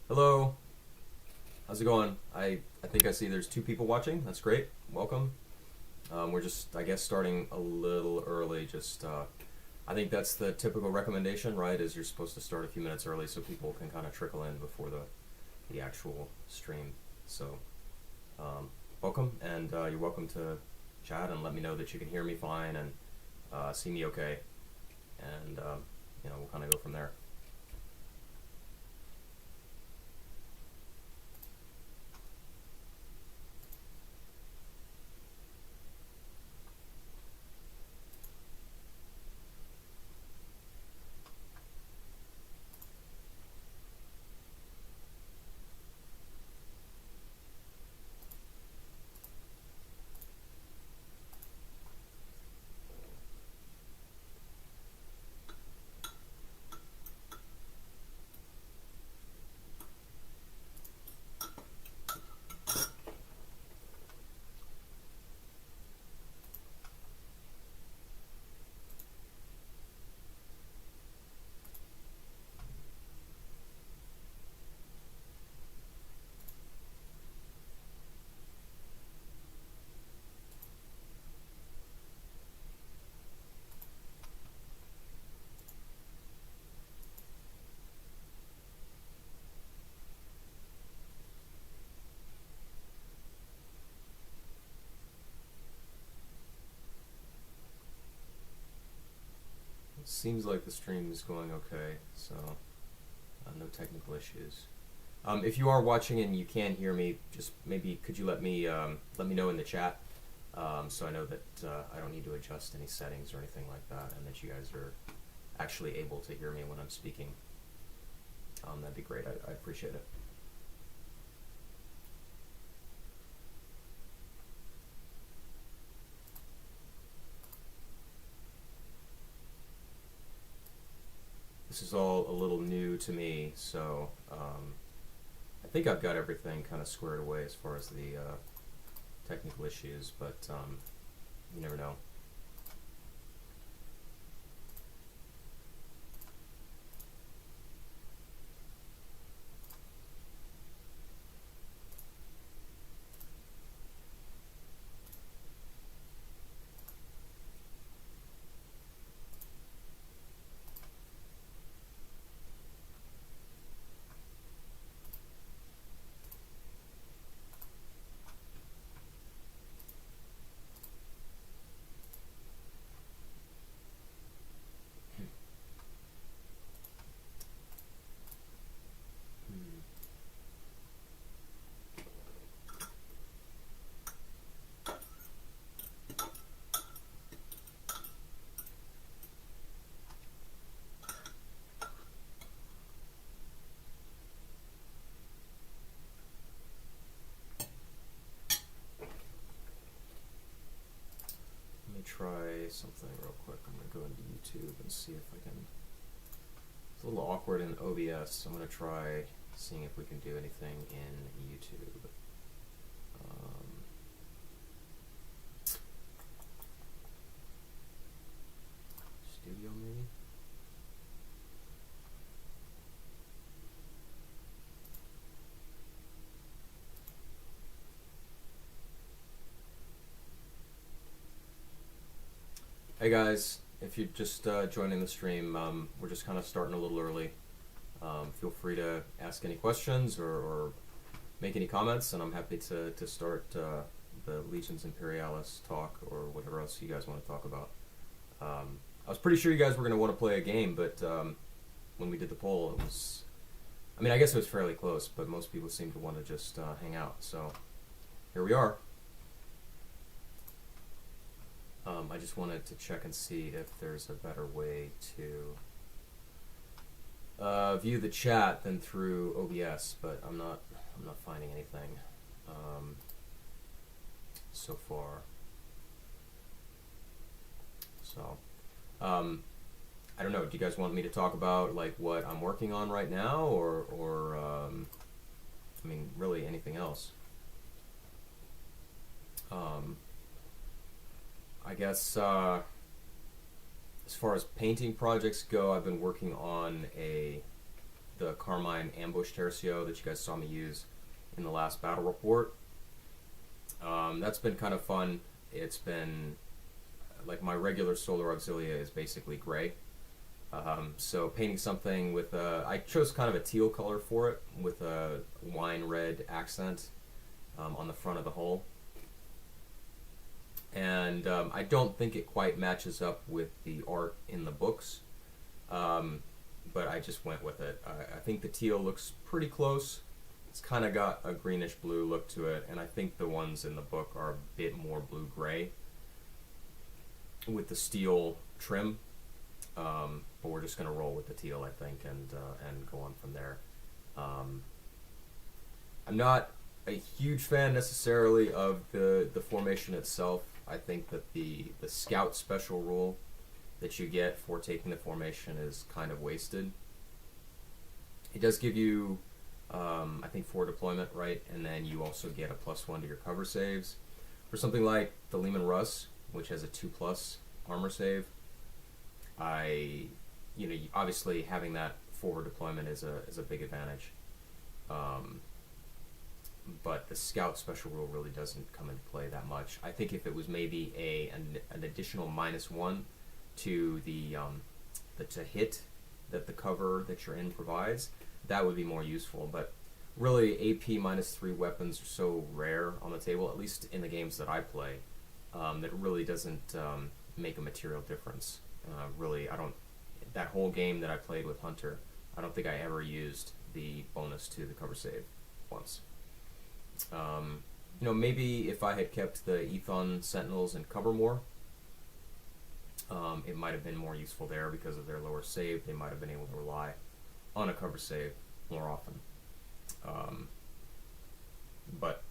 Hello, how's it going? I think I see there's 2 people watching. That's great. Welcome. We're just, I guess, starting a little early. I think that's the typical recommendation, right? Is you're supposed to start a few minutes early so people can kind of trickle in before the actual stream. So, welcome, and you're welcome to chat and let me know that you can hear me fine and see me okay, and we'll kind of go from there. Seems like the stream is going okay, so no technical issues. If you are watching and you can hear me, just maybe could you let me know in the chat, so I know that I don't need to adjust any settings or anything like that, and that you guys are actually able to hear me when I'm speaking. That'd be great. I appreciate it. This is all a little new to me, so I think I've got everything kind of squared away as far as the technical issues, but you never know. Try something real quick. I'm going to go into YouTube and see if I can. It's a little awkward in OBS. I'm going to try seeing if we can do anything in YouTube. Studio maybe? Hey guys, if you're just joining the stream, we're just kind of starting a little early. Feel free to ask any questions or make any comments, and I'm happy to start the Legions Imperialis talk or whatever else you guys want to talk about. I was pretty sure you guys were going to want to play a game, but when we did the poll, it was... I mean, I guess it was fairly close, but most people seem to want to just hang out, so here we are. I just wanted to check and see if there's a better way to view the chat than through OBS, but I'm not finding anything so far. So, I don't know. Do you guys want me to talk about like what I'm working on right now, or I mean, really anything else? I guess as far as painting projects go, I've been working on the Carmine Ambush Tercio that you guys saw me use in the last battle report. That's been kind of fun. It's been like my regular Solar Auxilia is basically gray. So painting something with I chose kind of a teal color for it with a wine red accent on the front of the hull. And I don't think it quite matches up with the art in the books, but I just went with it. I think the teal looks pretty close. It's kind of got a greenish blue look to it, and I think the ones in the book are a bit more blue-gray with the steel trim. But we're just going to roll with the teal, I think, and go on from there. I'm not a huge fan necessarily of the formation itself. I think that the scout special rule that you get for taking the formation is kind of wasted. It does give you, I think, 4 deployment, right? And then you also get a +1 to your cover saves. For something like the Lehman Russ, which has a 2+ armor save, obviously having that forward deployment is a big advantage. But the scout special rule really doesn't come into play that much. I think if it was maybe an additional -1 to the to hit that the cover that you're in provides, that would be more useful. But really, AP -3 weapons are so rare on the table, at least in the games that I play, that it really doesn't make a material difference. Really, I don't. That whole game that I played with Hunter, I don't think I ever used the bonus to the cover save once. Maybe if I had kept the Ethon Sentinels in cover more, it might have been more useful there because of their lower save. They might have been able to rely on a cover save more often. But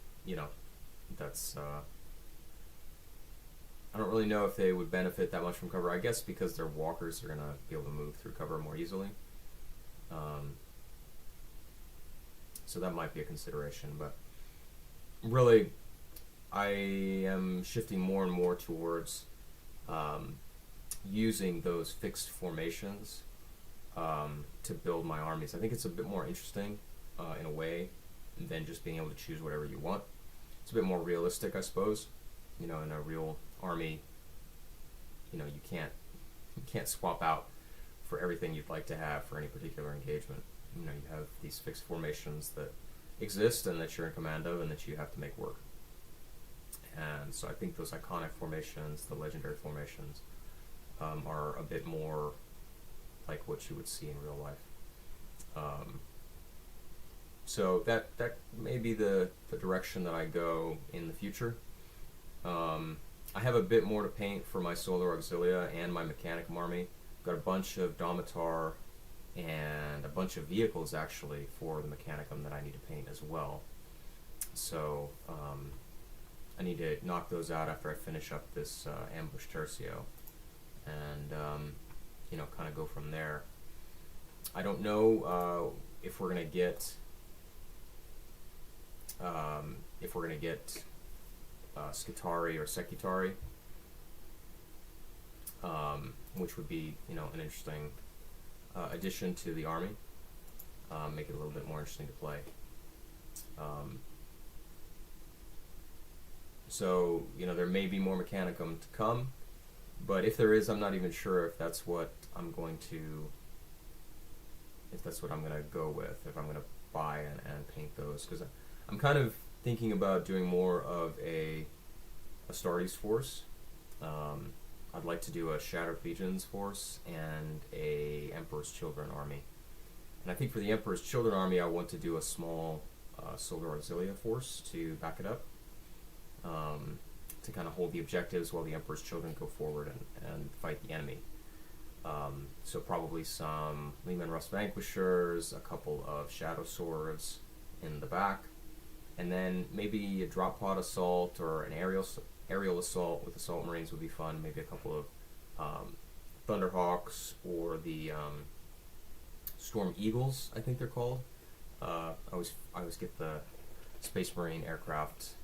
that's. I don't really know if they would benefit that much from cover. I guess because their walkers are going to be able to move through cover more easily. So that might be a consideration. But really, I am shifting more and more towards using those fixed formations to build my armies. I think it's a bit more interesting in a way than just being able to choose whatever you want. It's a bit more realistic, I suppose. In a real army, you can't swap out for everything you'd like to have for any particular engagement. You have these fixed formations that exist and that you're in command of and that you have to make work. And so I think those iconic formations, the legendary formations, are a bit more like what you would see in real life. So that may be the direction that I go in the future. I have a bit more to paint for my Solar Auxilia and my Mechanicum army. Got a bunch of Domitar and a bunch of vehicles actually for the Mechanicum that I need to paint as well. So I need to knock those out after I finish up this Ambush Tercio, and kind of go from there. I don't know if we're gonna get Skitari or Sekitari, which would be an interesting addition to the army, make it a little bit more interesting to play. So there may be more Mechanicum to come, but if there is, I'm not even sure if that's what I'm going to go with, if I'm going to buy and paint those, because I'm kind of thinking about doing more of a Astartes force. I'd like to do a Shattered Legions force and a Emperor's Children army. And I think for the Emperor's Children army, I want to do a small Solar Auxilia force to back it up, to kind of hold the objectives while the Emperor's Children go forward and fight the enemy. So probably some Lehman Russ Vanquishers, a couple of Shadow Swords in the back, and then maybe a drop pod assault or an aerial assault with assault marines would be fun. Maybe a couple of Thunderhawks or the Storm Eagles, I think they're called. I always get the Space Marine aircraft,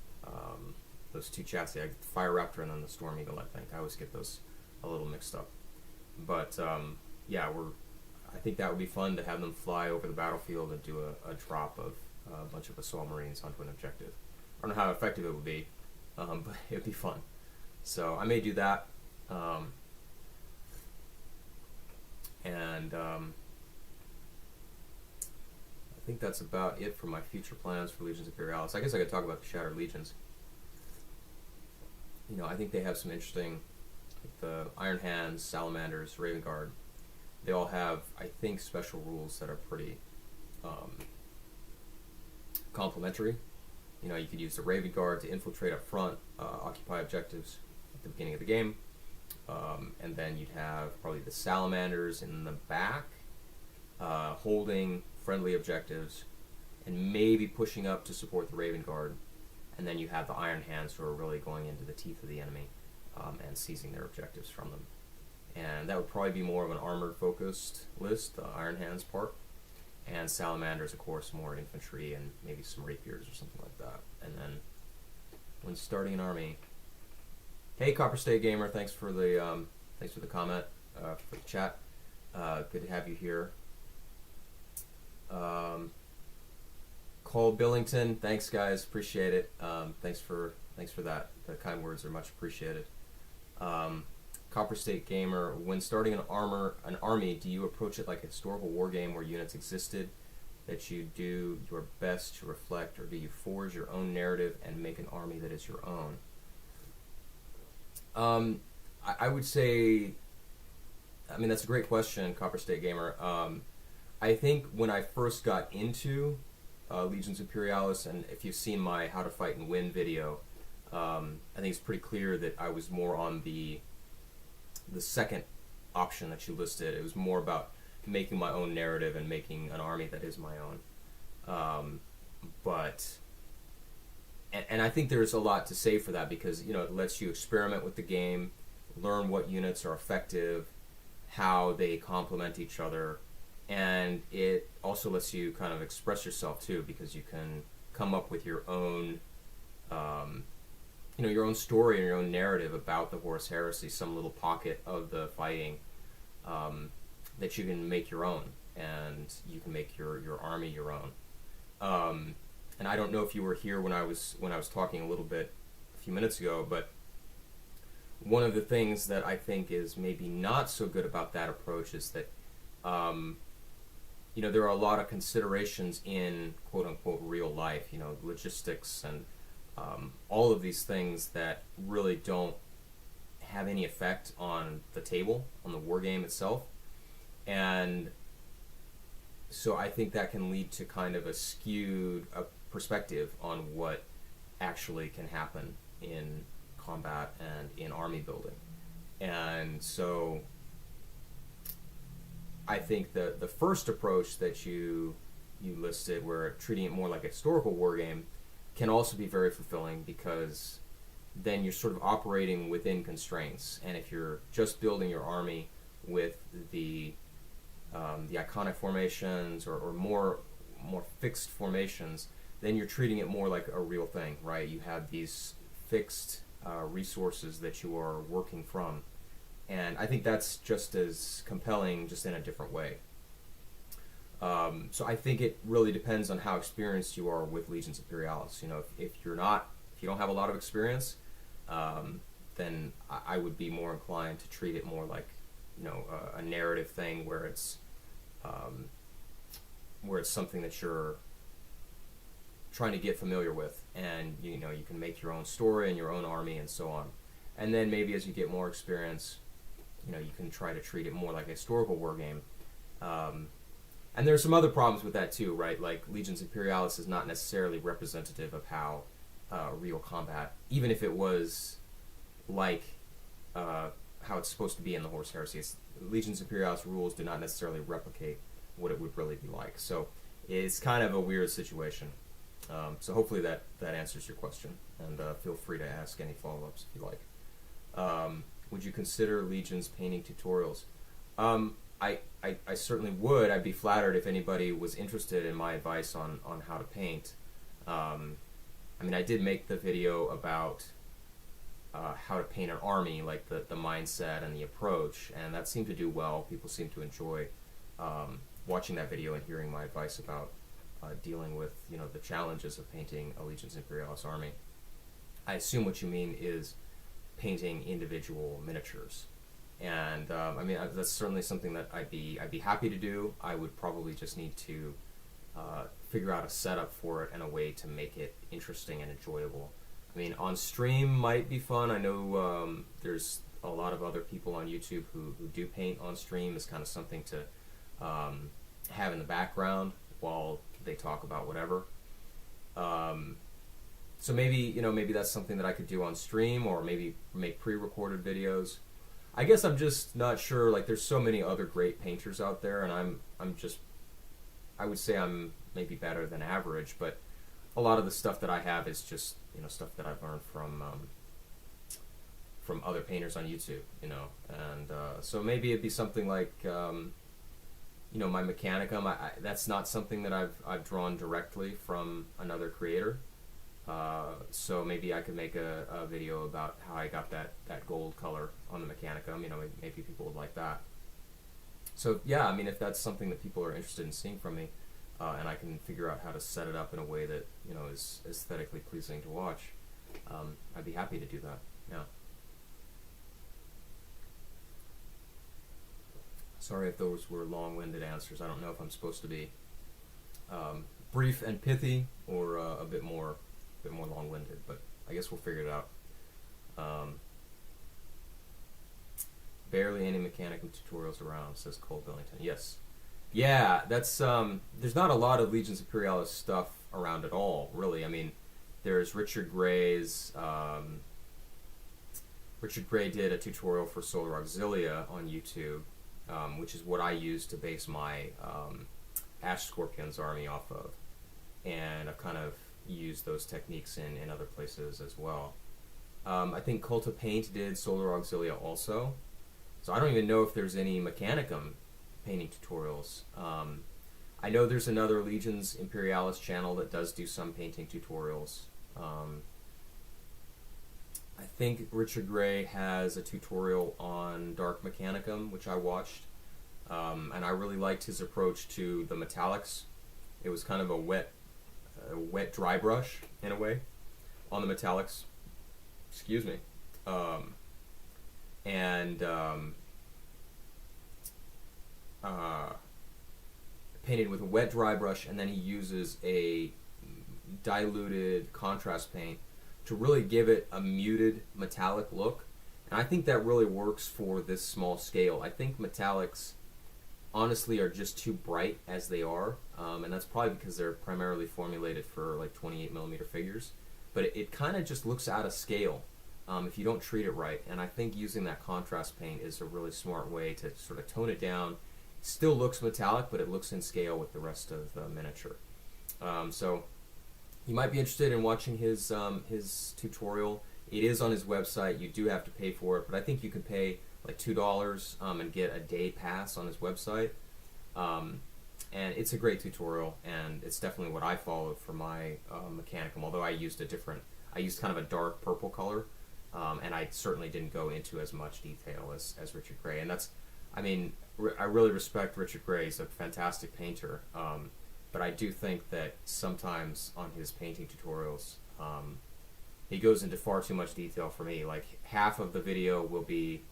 those two chassis, Fire Raptor and then the Storm Eagle. I think I always get those a little mixed up. But yeah, I think that would be fun to have them fly over the battlefield and do a drop of a bunch of assault marines onto an objective. I don't know how effective it would be, but it would be fun. So I may do that. And I think that's about it for my future plans for Legions Imperialis. I guess I could talk about the Shattered Legions. You know, I think they have some interesting, like the Iron Hands, Salamanders, Raven Guard. They all have, I think, special rules that are pretty complementary. You know, you could use the Raven Guard to infiltrate up front, occupy objectives at the beginning of the game. And then you'd have probably the Salamanders in the back, holding friendly objectives, and maybe pushing up to support the Raven Guard. And then you have the Iron Hands who are really going into the teeth of the enemy and seizing their objectives from them. And that would probably be more of an armored-focused list, the Iron Hands part. And Salamanders, of course, more infantry and maybe some rapiers or something like that. And then when starting an army... Hey, Copper State Gamer, thanks for the comment, for the chat. Good to have you here. Cole Billington, thanks guys, appreciate it. Thanks for that. The kind words are much appreciated. Copper State Gamer, when starting an army, do you approach it like a historical war game where units existed that you do your best to reflect, or do you forge your own narrative and make an army that is your own? I would say, I mean, that's a great question, Copper State Gamer. I think when I first got into Legions Imperialis, and if you've seen my How to Fight and Win video, I think it's pretty clear that I was more on the second option that you listed. It was more about making my own narrative and making an army that is my own. And I think there's a lot to say for that, because you know, it lets you experiment with the game, learn what units are effective, how they complement each other, and it also lets you kind of express yourself too, because you can come up with your own your own story and your own narrative about the Horus Heresy, some little pocket of the fighting that you can make your own, and you can make your army your own. And I don't know if you were here when I was talking a little bit a few minutes ago, but one of the things that I think is maybe not so good about that approach is that there are a lot of considerations in quote unquote real life, logistics and all of these things that really don't have any effect on the table, on the war game itself. And so I think that can lead to kind of a skewed perspective on what actually can happen in combat and in army building. And so I think the first approach that you listed, where treating it more like a historical war game, can also be very fulfilling, because then you're sort of operating within constraints. And if you're just building your army with the iconic formations or more fixed formations, then you're treating it more like a real thing, right? You have these fixed resources that you are working from. And I think that's just as compelling, just in a different way. So I think it really depends on how experienced you are with Legions Imperialis. If you don't have a lot of experience, then I would be more inclined to treat it more like, a narrative thing where it's something that you're trying to get familiar with, and you can make your own story and your own army and so on. And then maybe as you get more experience, you can try to treat it more like a historical war game. And there's some other problems with that too, right? Like Legions Imperialis is not necessarily representative of how real combat, even if it was like how it's supposed to be in the Horus Heresy. Legions Imperialis rules do not necessarily replicate what it would really be like. So it's kind of a weird situation. So hopefully that answers your question, and feel free to ask any follow-ups if you like. Would you consider Legion's painting tutorials? I certainly would. I'd be flattered if anybody was interested in my advice on how to paint. I mean, I did make the video about how to paint an army, like the mindset and the approach, and that seemed to do well. People seem to enjoy watching that video and hearing my advice about dealing with, you know, the challenges of painting a Legion's Imperialis army. I assume what you mean is painting individual miniatures, and I mean, that's certainly something that I'd be happy to do. I would probably just need to figure out a setup for it and a way to make it interesting and enjoyable. I mean, on stream might be fun. I know there's a lot of other people on YouTube who do paint on stream as kind of something to have in the background while they talk about whatever. So maybe, you know, maybe that's something that I could do on stream, or maybe make pre-recorded videos. I guess I'm just not sure. Like, there's so many other great painters out there, and I'm just, I would say I'm maybe better than average, but a lot of the stuff that I have is just, you know, stuff that I've learned from other painters on YouTube, you know, and so maybe it'd be something like, you know, my Mechanicum. That's not something that I've drawn directly from another creator. So maybe I could make a video about how I got that gold color on the Mechanicum. You know, maybe people would like that. So yeah, I mean, if that's something that people are interested in seeing from me, and I can figure out how to set it up in a way that, you know, is aesthetically pleasing to watch, I'd be happy to do that. Yeah. Sorry if those were long-winded answers. I don't know if I'm supposed to be brief and pithy, or a bit more long-winded, but I guess we'll figure it out. Barely any Mechanicum tutorials around, says Cole Billington. Yes. Yeah, that's there's not a lot of Legions Imperialis stuff around at all, really. I mean, there's Richard Gray's Richard Gray did a tutorial for Solar Auxilia on YouTube, which is what I use to base my Ash Scorpions army off of, and I've kind of used those techniques in other places as well. I think Cult of Paint did Solar Auxilia also, so I don't even know if there's any Mechanicum painting tutorials. I know there's another Legions Imperialis channel that does do some painting tutorials. I think Richard Gray has a tutorial on Dark Mechanicum, which I watched, and I really liked his approach to the metallics. It was kind of a wet dry brush in a way on the metallics. Excuse me. Painted with a wet dry brush, and then he uses a diluted contrast paint to really give it a muted metallic look, and I think that really works for this small scale. I think metallics honestly are just too bright as they are, and that's probably because they're primarily formulated for like 28mm figures, but it kind of just looks out of scale if you don't treat it right, and I think using that contrast paint is a really smart way to sort of tone it down. Still looks metallic, but it looks in scale with the rest of the miniature. So you might be interested in watching his tutorial. It is on his website. You do have to pay for it, but I think you can pay like $2 and get a day pass on his website. And it's a great tutorial, and it's definitely what I followed for my Mechanicum, although I used kind of a dark purple color, and I certainly didn't go into as much detail as Richard Gray. And that's, I mean, I really respect Richard Gray. He's a fantastic painter, but I do think that sometimes on his painting tutorials, he goes into far too much detail for me. Like, half of the video will be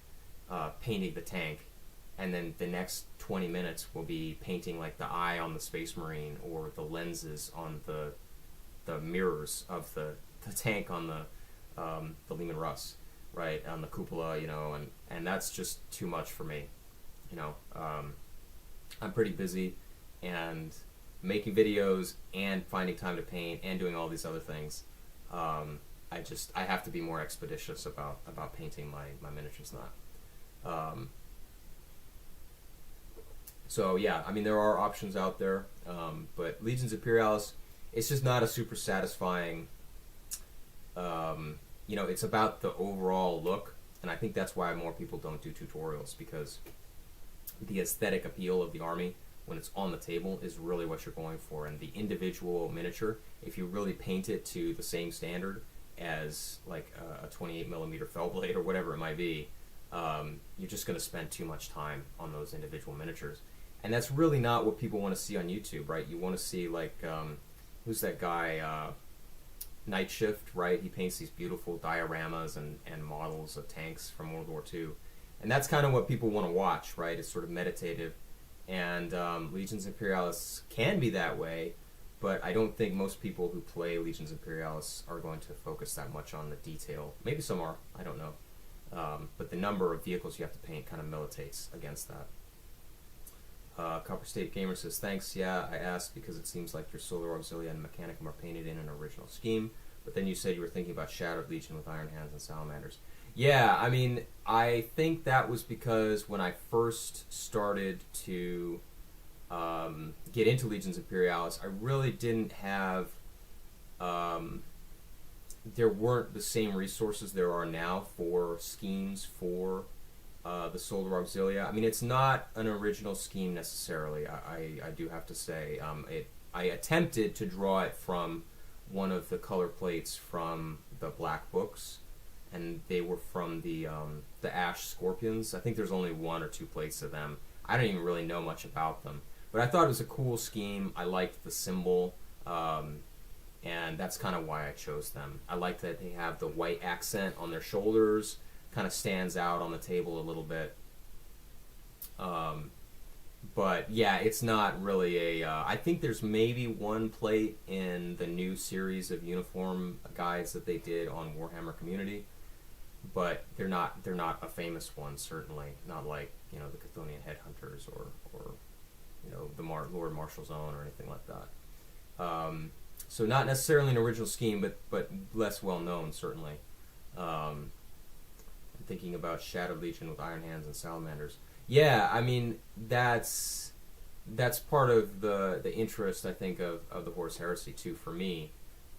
painting the tank, and then the next 20 minutes will be painting like the eye on the Space Marine, or the lenses on the mirrors of the tank on the Leman Russ, right, on the cupola, you know, and that's just too much for me. You know, I'm pretty busy, and making videos and finding time to paint and doing all these other things. I have to be more expeditious about painting my miniatures than that. So yeah, I mean, there are options out there, but Legions Imperialis, it's just not a super satisfying. You know, it's about the overall look. And I think that's why more people don't do tutorials, because the aesthetic appeal of the army when it's on the table is really what you're going for. And the individual miniature, if you really paint it to the same standard as like a 28 millimeter fell blade or whatever it might be, you're just going to spend too much time on those individual miniatures. And that's really not what people want to see on YouTube, right? You want to see, like, who's that guy, Night Shift, right? He paints these beautiful dioramas and models of tanks from World War II. And that's kind of what people want to watch, right? It's sort of meditative. And Legions Imperialis can be that way, but I don't think most people who play Legions Imperialis are going to focus that much on the detail. Maybe some are, I don't know. But the number of vehicles you have to paint kind of militates against that. Copper State Gamer says, thanks, yeah, I asked because it seems like your Solar Auxilia and Mechanicum are painted in an original scheme, but then you said you were thinking about Shattered Legion with Iron Hands and Salamanders. Yeah, I mean, I think that was because when I first started to get into Legions Imperialis, I really didn't have, there weren't the same resources there are now for schemes for the Solar Auxilia. I mean, it's not an original scheme necessarily, I do have to say. I attempted to draw it from one of the color plates from the Black Books, and they were from the Ash Scorpions. I think there's only one or two plates of them. I don't even really know much about them. But I thought it was a cool scheme. I liked the symbol, and that's kind of why I chose them. I like that they have the white accent on their shoulders, kind of stands out on the table a little bit. But yeah, it's not really a... I think there's maybe one plate in the new series of uniform guides that they did on Warhammer Community, but they're not a famous one, certainly. Not like, you know, the Chthonian Headhunters or you know, the Lord Marshal's Own or anything like that. So not necessarily an original scheme, but less well known, certainly. I'm thinking about Shattered Legion with Iron Hands and Salamanders. Yeah, I mean, that's part of the interest, I think, of the Horus Heresy too, for me.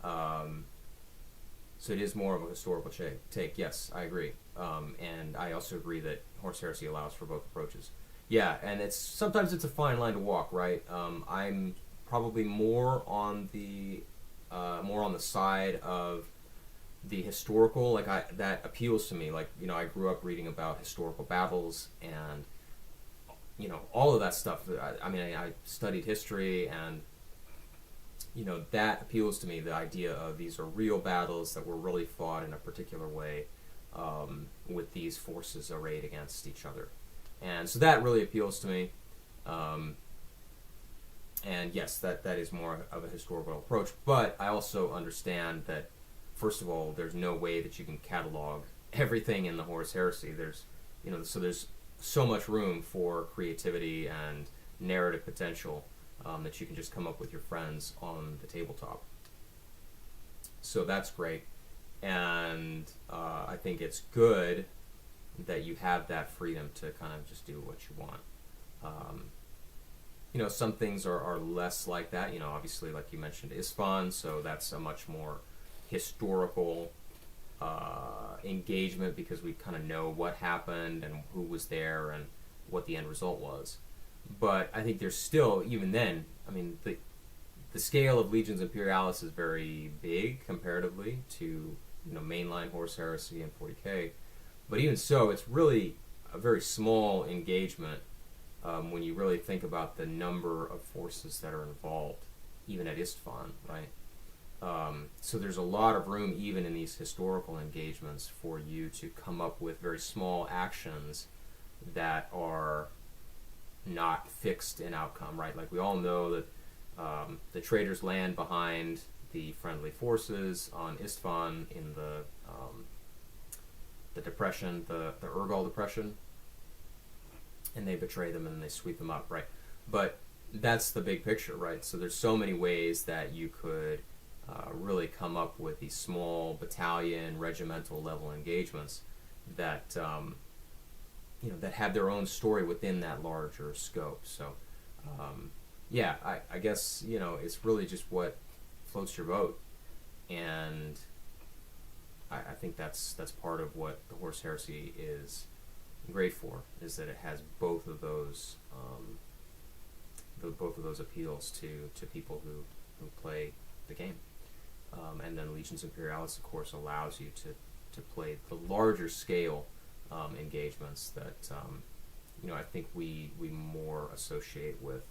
So it is more of a historical take. Yes, I agree. And I also agree that Horus Heresy allows for both approaches. Yeah, and sometimes it's a fine line to walk, right? I'm probably more on the side of the historical, like that appeals to me. Like, you know, I grew up reading about historical battles and, you know, all of that stuff. I mean, I studied history, and, you know, that appeals to me, the idea of these are real battles that were really fought in a particular way, with these forces arrayed against each other. And so that really appeals to me. And yes, that is more of a historical approach. But I also understand that, first of all, there's no way that you can catalog everything in the Horus Heresy. There's so much room for creativity and narrative potential that you can just come up with your friends on the tabletop. So that's great. And I think it's good that you have that freedom to kind of just do what you want. You know, some things are less like that. You know, obviously, like you mentioned, Isfahan, so that's a much more historical engagement, because we kind of know what happened and who was there and what the end result was. But I think there's still, even then, I mean, the scale of Legions Imperialis is very big comparatively to, you know, mainline Horus Heresy and 40k. But even so, it's really a very small engagement when you really think about the number of forces that are involved, even at Isfahan, right? So there's a lot of room, even in these historical engagements, for you to come up with very small actions that are not fixed in outcome, right? Like, we all know that the traitors land behind the friendly forces on Isfahan in the depression, the Urgal depression, and they betray them and they sweep them up, right? But that's the big picture, right? So there's so many ways that you could really come up with these small battalion, regimental level engagements that you know, that have their own story within that larger scope. So yeah, I guess, you know, it's really just what floats your boat, and I think that's part of what the Horus Heresy is great for, is that it has both of those appeals to people who play the game. And then Legions Imperialis, of course, allows you to play the larger scale engagements that I think we more associate with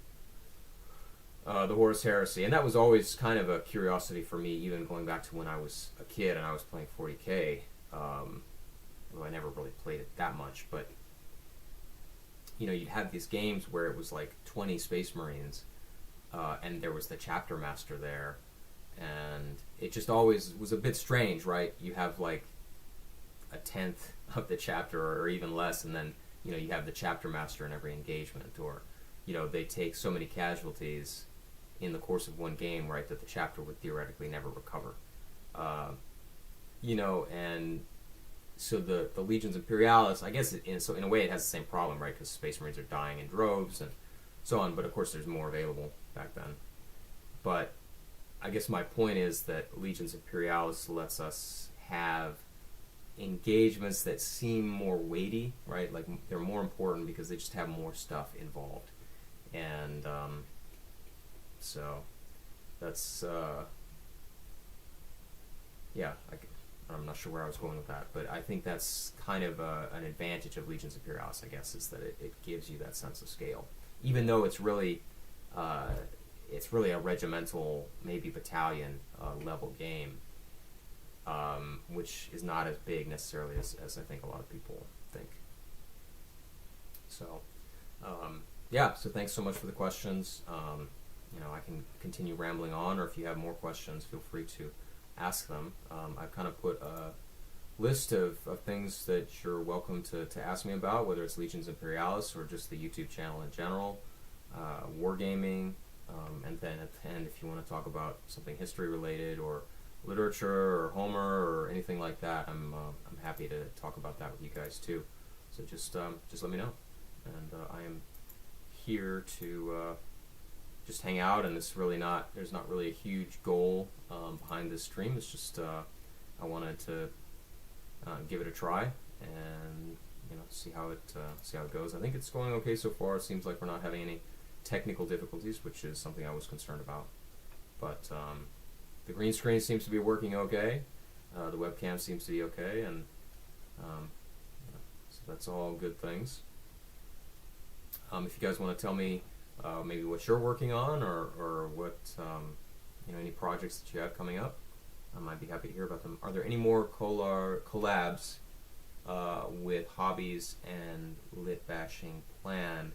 the Horus Heresy. And that was always kind of a curiosity for me, even going back to when I was a kid and I was playing 40K. Well, I never really played it that much, but you'd have these games where it was like 20 Space Marines, and there was the chapter master there, and it just always was a bit strange, right? You have like a tenth of the chapter, or even less, and then you have the chapter master in every engagement, or they take so many casualties in the course of one game, right, that the chapter would theoretically never recover. And so the Legions Imperialis, I guess, in a way, it has the same problem, right? Because Space Marines are dying in droves and so on. But of course, there's more available back then. But I guess my point is that Legions Imperialis lets us have engagements that seem more weighty, right? Like they're more important because they just have more stuff involved. And so that's I'm not sure where I was going with that, but I think that's kind of an advantage of Legions Imperialis, I guess, is that it gives you that sense of scale, even though it's really a regimental, maybe battalion level game, which is not as big necessarily as I think a lot of people think. So, so thanks so much for the questions. I can continue rambling on, or if you have more questions, feel free to ask them. I've kind of put a list of things that you're welcome to ask me about, whether it's Legions Imperialis or just the YouTube channel in general, Wargaming, and then at the end, if you want to talk about something history related or literature or Homer or anything like that, I'm happy to talk about that with you guys too. So just let me know, and I am here to just hang out. And there's not really a huge goal behind this stream. It's just I wanted to give it a try and see how it goes. I think it's going okay so far. It seems like we're not having any technical difficulties, which is something I was concerned about. But the green screen seems to be working okay. The webcam seems to be okay, and so that's all good things. If you guys want to tell me maybe what you're working on, or what any projects that you have coming up, I might be happy to hear about them. Are there any more collabs with hobbies and lit bashing planned?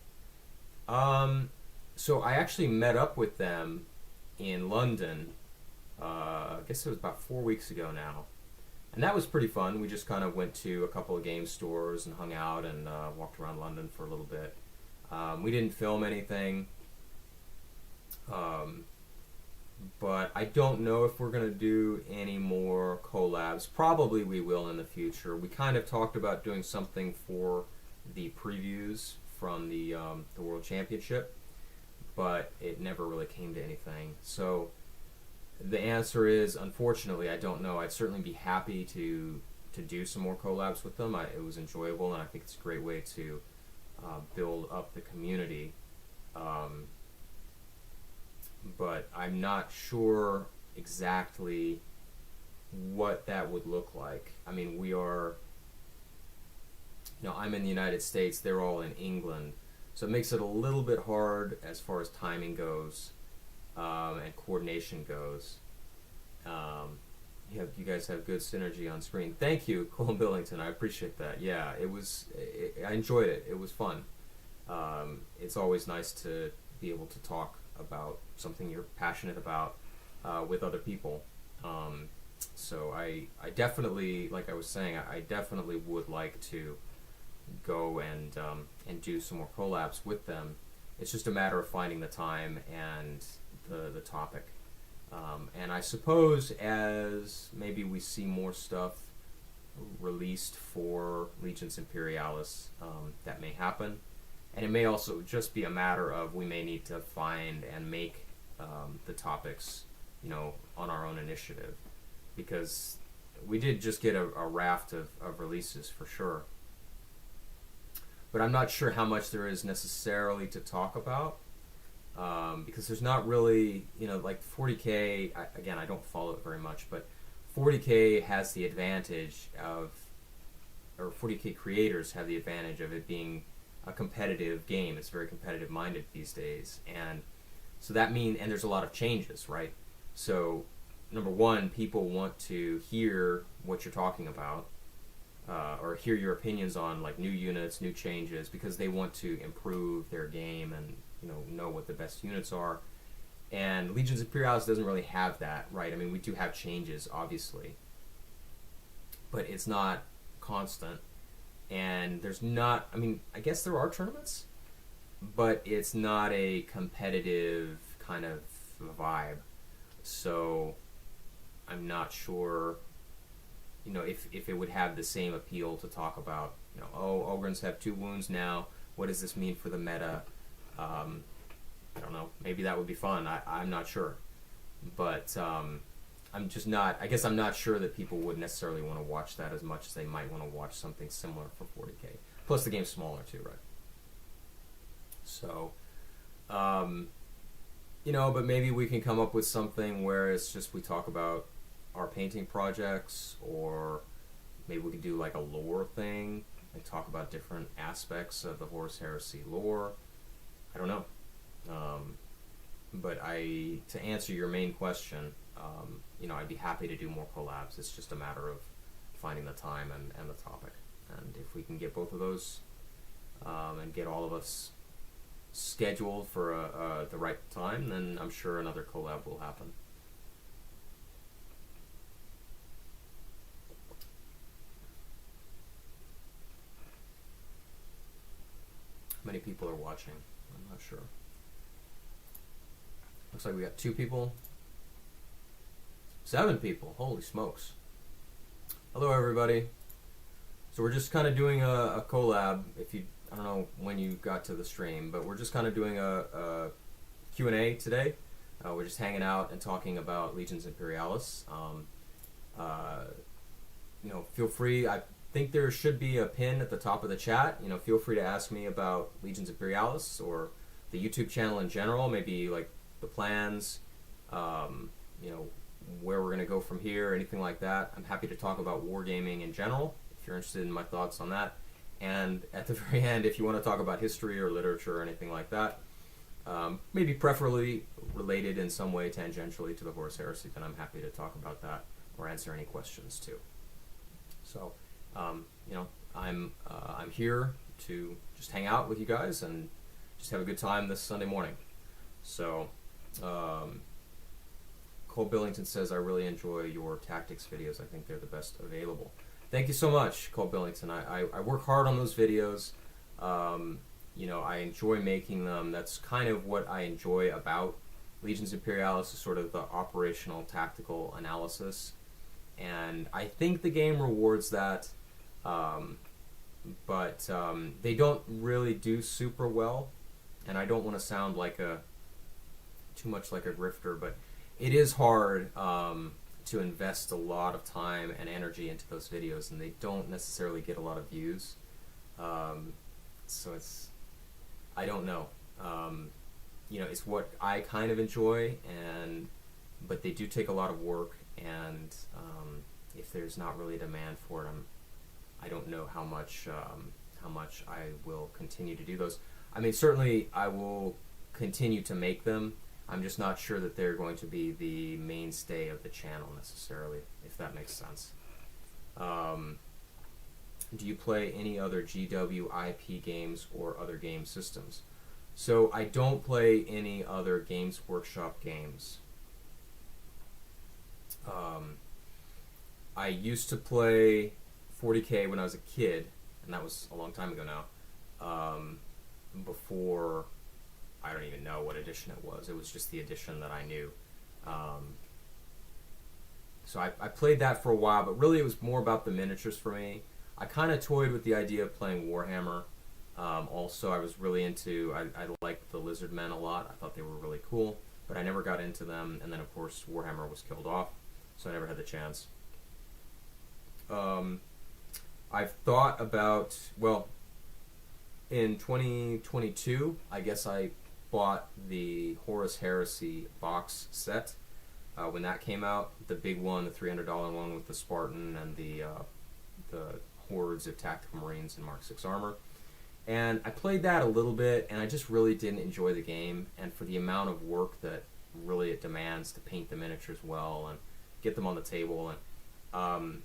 So I actually met up with them in London. I guess it was about 4 weeks ago now, and that was pretty fun. We just kind of went to a couple of game stores and hung out and walked around London for a little bit. We didn't film anything, but I don't know if we're going to do any more collabs. Probably we will in the future. We kind of talked about doing something for the previews from the World Championship, but it never really came to anything. So the answer is, unfortunately, I don't know. I'd certainly be happy to do some more collabs with them. It was enjoyable, and I think it's a great way to build up the community, but I'm not sure exactly what that would look like. I mean, we are, I'm in the United States, they're all in England, so it makes it a little bit hard as far as timing goes, and coordination goes. You guys have good synergy on screen. Thank you, Colin Billington. I appreciate that. Yeah, I enjoyed it. It was fun. It's always nice to be able to talk about something you're passionate about with other people. So I definitely, like I was saying, I definitely would like to go and do some more collabs with them. It's just a matter of finding the time and the topic. And I suppose as maybe we see more stuff released for Legions Imperialis, that may happen. And it may also just be a matter of we may need to find and make the topics, on our own initiative. Because we did just get a raft of releases for sure. But I'm not sure how much there is necessarily to talk about, because there's not really, like 40K, again, I don't follow it very much, but 40K has the advantage of, or 40K creators have the advantage of it being a competitive game. It's very competitive minded these days. And so that means, and there's a lot of changes, right? So, number one, people want to hear what you're talking about, or hear your opinions on like new units, new changes, because they want to improve their game and know what the best units are. And Legions Imperialis doesn't really have that, right? I mean, we do have changes, obviously, but it's not constant. And there's not, I mean, I guess there are tournaments, but it's not a competitive kind of vibe. So I'm not sure, if it would have the same appeal to talk about, Ogrins have 2 wounds now. What does this mean for the meta? I don't know. Maybe that would be fun. I'm not sure. But I'm just not, I guess I'm not sure that people would necessarily want to watch that as much as they might want to watch something similar for 40K. Plus the game's smaller too, right? So, but maybe we can come up with something where it's just we talk about our painting projects, or maybe we could do like a lore thing and talk about different aspects of the Horus Heresy lore. I don't know. But to answer your main question, I'd be happy to do more collabs. It's just a matter of finding the time and the topic. And if we can get both of those, and get all of us scheduled for the right time, then I'm sure another collab will happen. How many people are watching? I'm not sure. Looks like we got 2 people. 7 people. Holy smokes. Hello, everybody. So we're just kind of doing a collab. I don't know when you got to the stream, but we're just kind of doing a Q&A today. We're just hanging out and talking about Legions Imperialis. Feel free. I think there should be a pin at the top of the chat. Feel free to ask me about Legions Imperialis or the YouTube channel in general. Maybe like the plans, where we're going to go from here, anything like that. I'm happy to talk about Wargaming in general, if you're interested in my thoughts on that. And at the very end, if you want to talk about history or literature or anything like that, maybe preferably related in some way tangentially to the Horus Heresy, then I'm happy to talk about that or answer any questions too. So, I'm here to just hang out with you guys and just have a good time this Sunday morning. So, Cole Billington says, I really enjoy your tactics videos. I think they're the best available. Thank you so much, Cole Billington. I work hard on those videos. I enjoy making them. That's kind of what I enjoy about Legions Imperialis, is sort of the operational tactical analysis. And I think the game rewards that, but they don't really do super well. And I don't want to sound like too much like a grifter, but it is hard to invest a lot of time and energy into those videos, and they don't necessarily get a lot of views. So I don't know. It's what I kind of enjoy, but they do take a lot of work, and if there's not really a demand for them, I don't know how much I will continue to do those. I mean, certainly I will continue to make them. I'm just not sure that they're going to be the mainstay of the channel necessarily, if that makes sense. Do you play any other GW IP games or other game systems? So I don't play any other Games Workshop games. I used to play 40K when I was a kid, and that was a long time ago now. Before, I don't even know what edition it was. It was just the edition that I knew. So I played that for a while, but really it was more about the miniatures for me. I kind of toyed with the idea of playing Warhammer. Also, I was really into, I liked the Lizard Men a lot. I thought they were really cool, but I never got into them. And then, of course, Warhammer was killed off, so I never had the chance. I've thought about, well, in 2022, I guess I bought the Horus Heresy box set when that came out. The big one, the $300 one with the Spartan and the hordes of tactical marines and Mark 6 armor. And I played that a little bit, and I just really didn't enjoy the game. And for the amount of work that really it demands to paint the miniatures well and get them on the table, and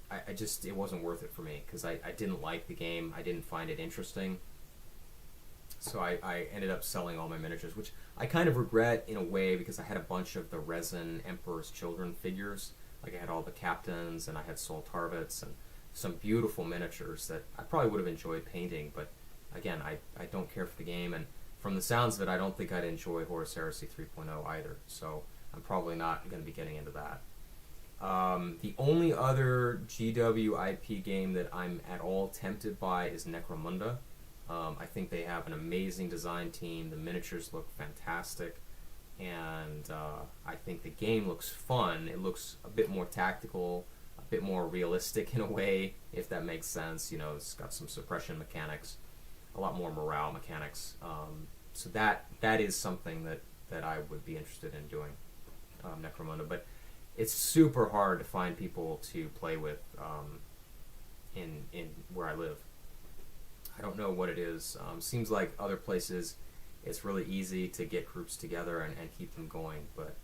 I just, it wasn't worth it for me because I didn't like the game. I didn't find it interesting. So I ended up selling all my miniatures, which I kind of regret in a way because I had a bunch of the resin Emperor's Children figures. Like I had all the captains and I had Sol Tarvitz and some beautiful miniatures that I probably would have enjoyed painting, but again, I don't care for the game, and from the sounds of it, I don't think I'd enjoy Horus Heresy 3.0 either, so I'm probably not going to be getting into that. The only other GW IP game that I'm at all tempted by is Necromunda. I think they have an amazing design team, the miniatures look fantastic, and I think the game looks fun. It looks a bit more tactical, a bit more realistic in a way, if that makes sense. You know, it's got some suppression mechanics, a lot more morale mechanics. So that is something that I would be interested in doing, Necromunda. But it's super hard to find people to play with in where I live. I don't know what it is. Seems like other places it's really easy to get groups together and keep them going. But,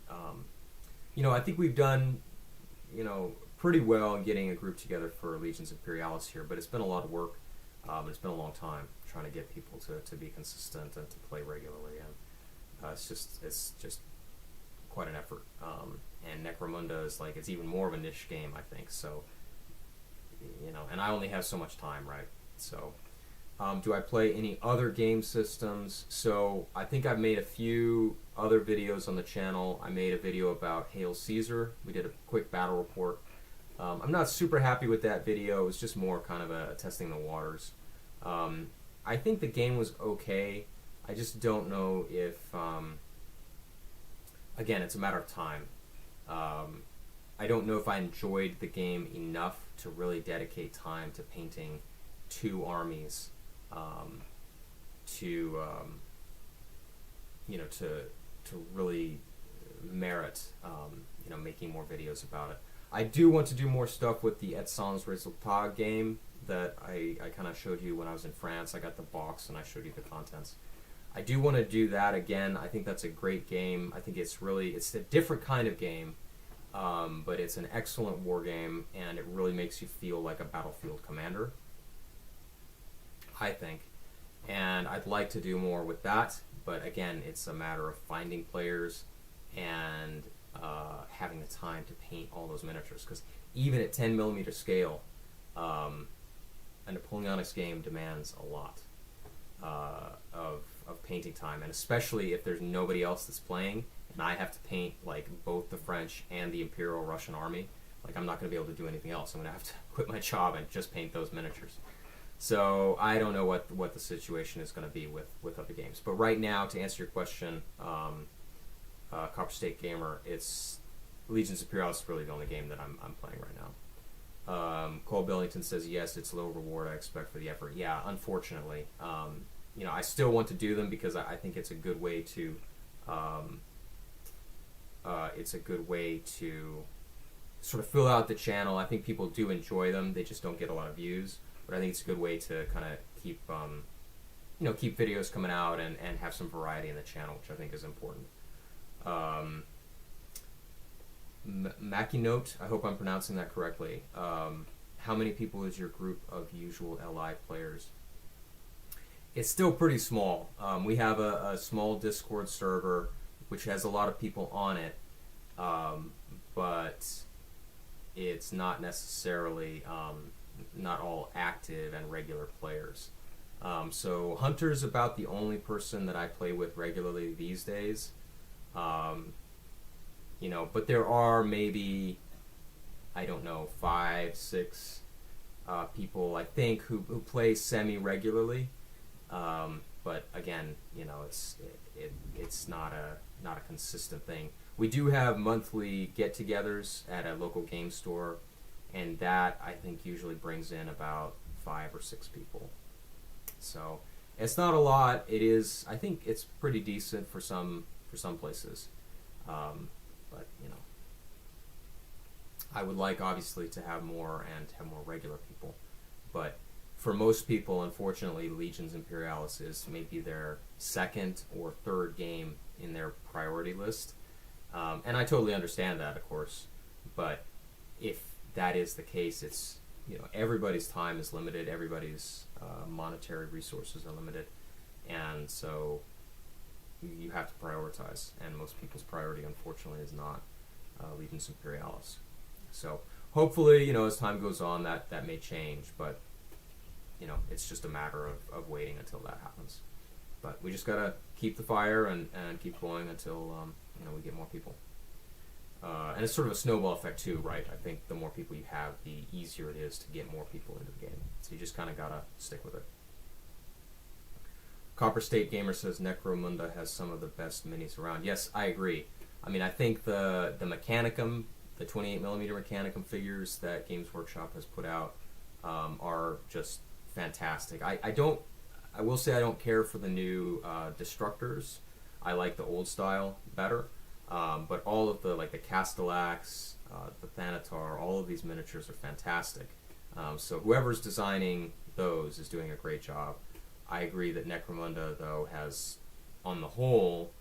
you know, I think we've done, you know, pretty well in getting a group together for Legions Imperialis here, but it's been a lot of work. It's been a long time trying to get people to be consistent and to play regularly. And it's just quite an effort. And Necromunda is like, it's even more of a niche game, I think. So, you know, and I only have so much time, right? So, do I play any other game systems? So, I think I've made a few other videos on the channel. I made a video about Hail Caesar. We did a quick battle report. I'm not super happy with that video. It was just more kind of a testing the waters. I think the game was okay. I just don't know if, again, it's a matter of time. I don't know if I enjoyed the game enough to really dedicate time to painting two armies, you know, to really merit, you know, making more videos about it. I do want to do more stuff with the Et Sans Résultat game that I kind of showed you when I was in France. I got the box and I showed you the contents. I do want to do that again. I think that's a great game. I think it's a different kind of game, but it's an excellent war game, and it really makes you feel like a battlefield commander, I think. And I'd like to do more with that, but again, it's a matter of finding players and having the time to paint all those miniatures, because even at 10mm scale, a Napoleonics game demands a lot of painting time, and especially if there's nobody else that's playing, and I have to paint like both the French and the Imperial Russian army. Like, I'm not going to be able to do anything else. I'm going to have to quit my job and just paint those miniatures. So I don't know what the situation is going to be with other games. But right now, to answer your question, Copper State Gamer, it's Legions Imperialis is really the only game that I'm playing right now. Cole Billington says, yes, it's low reward I expect for the effort. Yeah, unfortunately. You know, I still want to do them because I think it's a good way to sort of fill out the channel. I think people do enjoy them. They just don't get a lot of views. But I think it's a good way to kind of keep, you know, keep videos coming out and have some variety in the channel, which I think is important. Mackie-Note, I hope I'm pronouncing that correctly. How many people is your group of usual LI players? It's still pretty small. We have a small Discord server which has a lot of people on it, but it's not necessarily not all active and regular players. So Hunter's about the only person that I play with regularly these days. You know, but there are maybe, I don't know, 5, 6 people, I think, who play semi-regularly. But again, you know, it's not a consistent thing. We do have monthly get-togethers at a local game store, and that I think usually brings in about 5 or 6 people. So it's not a lot. It is. I think it's pretty decent for some places, but you know, I would like obviously to have more and have more regular people, but for most people, unfortunately, Legions Imperialis is maybe their second or third game in their priority list, and I totally understand that, of course. But if that is the case, it's, you know, everybody's time is limited, everybody's monetary resources are limited, and so you have to prioritize. And most people's priority, unfortunately, is not Legions Imperialis. So hopefully, you know, as time goes on, that may change, but you know, it's just a matter of waiting until that happens. But we just gotta keep the fire and keep going until you know, we get more people. And it's sort of a snowball effect too, right? I think the more people you have, the easier it is to get more people into the game. So you just kind of gotta stick with it. Copper State Gamer says Necromunda has some of the best minis around. Yes, I agree. I mean, I think the Mechanicum, the 28mm Mechanicum figures that Games Workshop has put out are just fantastic. I will say I don't care for the new Destructors. I like the old style better. But all of the, like the Castellax, the Thanatar, all of these miniatures are fantastic. So whoever's designing those is doing a great job. I agree that Necromunda, though, has, on the whole,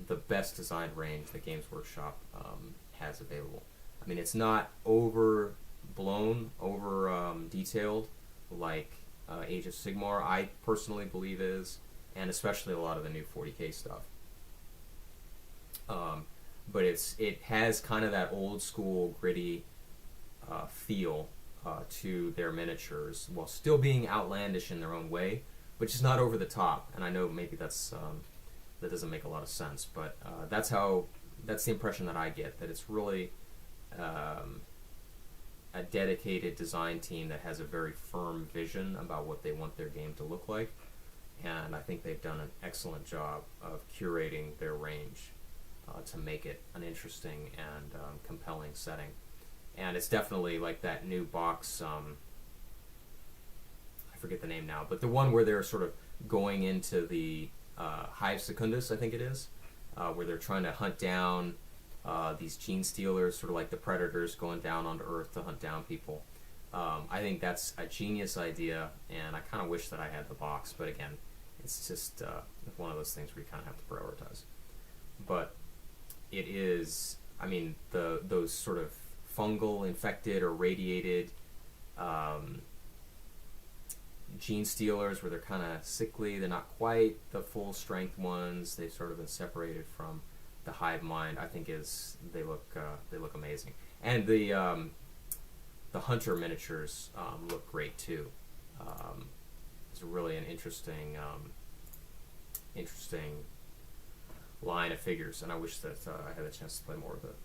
the best designed range that Games Workshop has available. I mean, it's not overblown, detailed like Age of Sigmar, I personally believe is, and especially a lot of the new 40k stuff. But it has kind of that old school gritty feel to their miniatures, while still being outlandish in their own way, which is not over the top. And I know maybe that's that doesn't make a lot of sense, but that's the impression that I get, that it's really a dedicated design team that has a very firm vision about what they want their game to look like, and I think they've done an excellent job of curating their range to make it an interesting and compelling setting. And it's definitely like that new box, I forget the name now, but the one where they're sort of going into the Hive Secundus, I think it is, where they're trying to hunt down these gene stealers, sort of like the Predators going down onto Earth to hunt down people. I think that's a genius idea, and I kind of wish that I had the box, but again, it's just one of those things where you kind of have to prioritize. But it is, I mean, those sort of fungal, infected, or radiated gene stealers, where they're kind of sickly, they're not quite the full strength ones, they've sort of been separated from the hive mind, I think they look amazing. And the hunter miniatures look great too. It's really an interesting line of figures, and I wish that I had a chance to play more of it.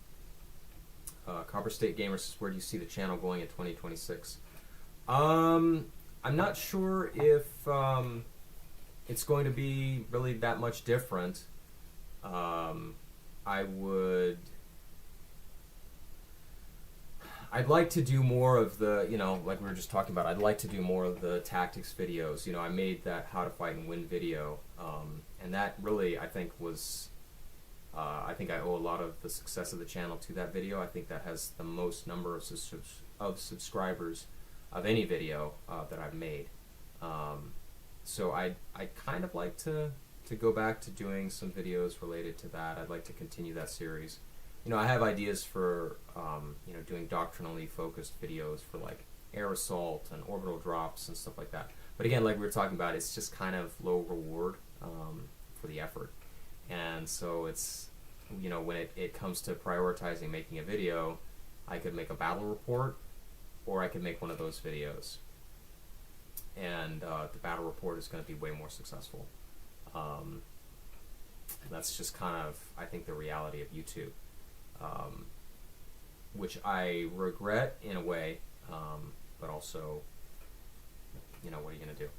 Copper State Gamer says, where do you see the channel going in 2026? I'm not sure if it's going to be really that much different. I'd like to do more of the, you know, like we were just talking about, I'd like to do more of the tactics videos. You know, I made that How to Fight and Win video, and that really, I think, was, I think I owe a lot of the success of the channel to that video. I think that has the most number of subscribers of any video that I've made. So I'd kind of like to go back to doing some videos related to that. I'd like to continue that series. You know, I have ideas for, you know, doing doctrinally focused videos for like air assault and orbital drops and stuff like that. But again, like we were talking about, it's just kind of low reward for the effort. And so it's, you know, when it comes to prioritizing making a video, I could make a battle report, or I could make one of those videos. And the battle report is going to be way more successful. That's just kind of, I think, the reality of YouTube. Which I regret in a way, but also, you know, what are you going to do?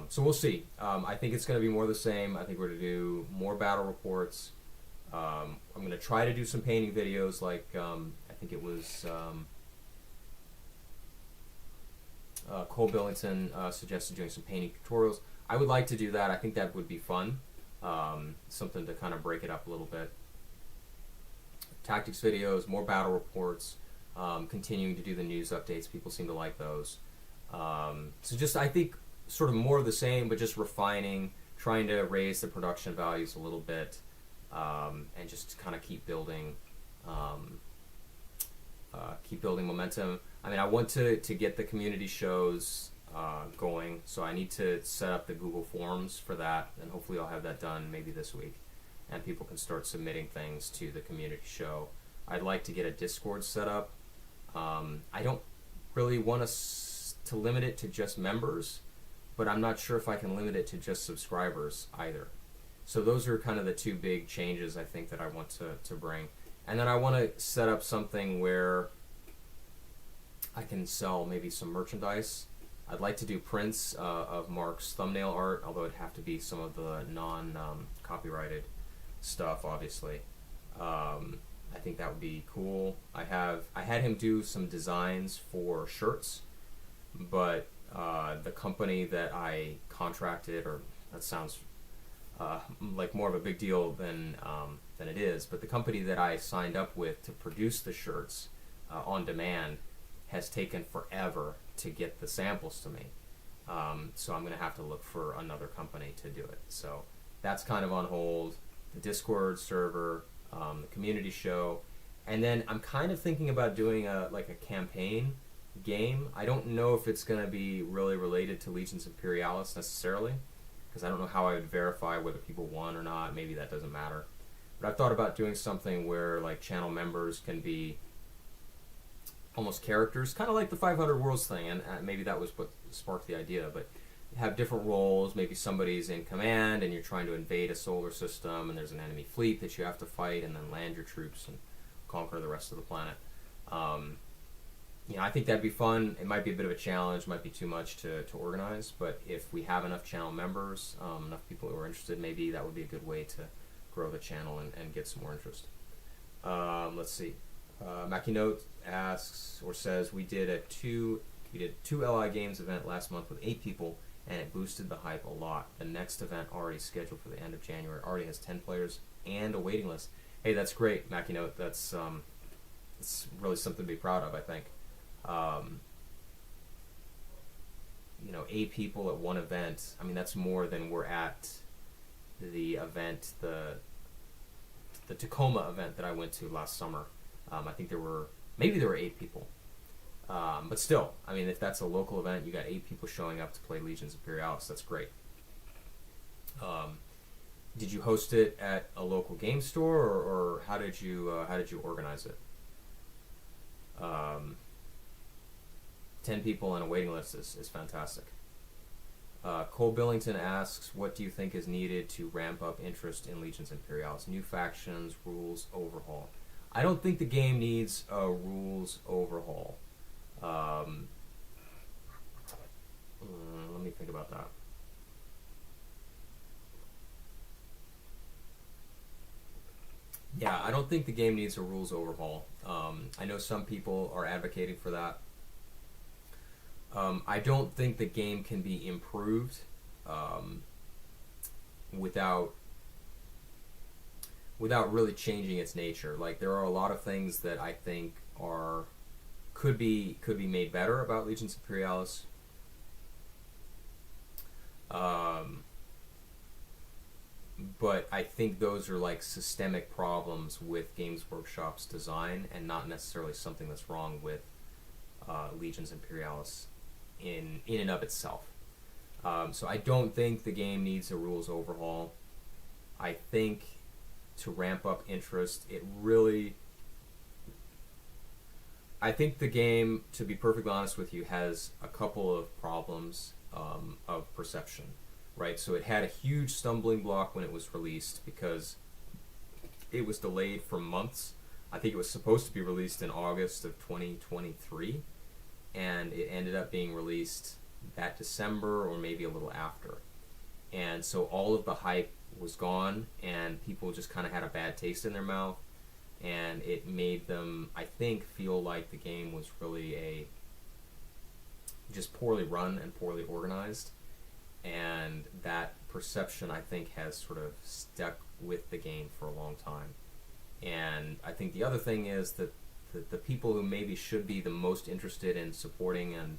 So we'll see. I think it's going to be more the same. I think we're going to do more battle reports. I'm going to try to do some painting videos, like I think it was Cole Billington suggested doing some painting tutorials. I would like to do that. I think that would be fun. Something to kind of break it up a little bit. Tactics videos, more battle reports, continuing to do the news updates. People seem to like those. So just, I think, sort of more of the same, but just refining, trying to raise the production values a little bit, and just kind of keep building momentum. I mean, I want to get the community shows going, so I need to set up the Google Forms for that, and hopefully I'll have that done maybe this week, and people can start submitting things to the community show. I'd like to get a Discord set up. I don't really want to limit it to just members, but I'm not sure if I can limit it to just subscribers either. So those are kind of the two big changes I think that I want to bring. And then I want to set up something where I can sell maybe some merchandise. I'd like to do prints of Mark's thumbnail art, although it'd have to be some of the non-copyrighted stuff, obviously. I think that would be cool. I had him do some designs for shirts, but the company that I contracted, or that sounds like more of a big deal than it is, but the company that I signed up with to produce the shirts on demand has taken forever to get the samples to me. So I'm going to have to look for another company to do it. So that's kind of on hold. The Discord server, the community show, and then I'm kind of thinking about doing a campaign game. I don't know if it's going to be really related to Legions Imperialis necessarily, because I don't know how I would verify whether people won or not. Maybe that doesn't matter. But I've thought about doing something where like channel members can be almost characters, kind of like the 500 Worlds thing, and maybe that was what sparked the idea, but have different roles. Maybe somebody's in command and you're trying to invade a solar system and there's an enemy fleet that you have to fight and then land your troops and conquer the rest of the planet. I think that'd be fun. It might be a bit of a challenge, might be too much to organize, but if we have enough channel members, enough people who are interested, maybe that would be a good way to grow the channel and get some more interest. Let's see. Mackie Note asks or says, we did a two LI Games event last month with 8 people, and it boosted the hype a lot. The next event already scheduled for the end of January already has 10 players and a waiting list. Hey, that's great, Mackie Note. That's it's really something to be proud of, I think. 8 people at one event. I mean, that's more than were at the event, the Tacoma event that I went to last summer. I think there were 8 people. But still, I mean, if that's a local event, you got 8 people showing up to play Legions Imperialis. That's great. Did you host it at a local game store, or how did you organize it? 10 people and a waiting list is fantastic. Cole Billington asks, what do you think is needed to ramp up interest in Legions Imperialis? New factions, rules, overhaul. I don't think the game needs a rules overhaul. Let me think about that. Yeah, I don't think the game needs a rules overhaul. I know some people are advocating for that. I don't think the game can be improved without really changing its nature. Like, there are a lot of things that I think could be made better about Legions Imperialis. But I think those are like systemic problems with Games Workshop's design, and not necessarily something that's wrong with Legions Imperialis in and of itself. So I don't think the game needs a rules overhaul. I think to ramp up interest, I think the game, to be perfectly honest with you, has a couple of problems of perception, right? So it had a huge stumbling block when it was released because it was delayed for months. I think it was supposed to be released in August of 2023, and it ended up being released that December or maybe a little after. And so all of the hype was gone, and people just kind of had a bad taste in their mouth, and it made them, I think, feel like the game was really just poorly run and poorly organized, and that perception, I think, has sort of stuck with the game for a long time. And I think the other thing is that the people who maybe should be the most interested in supporting and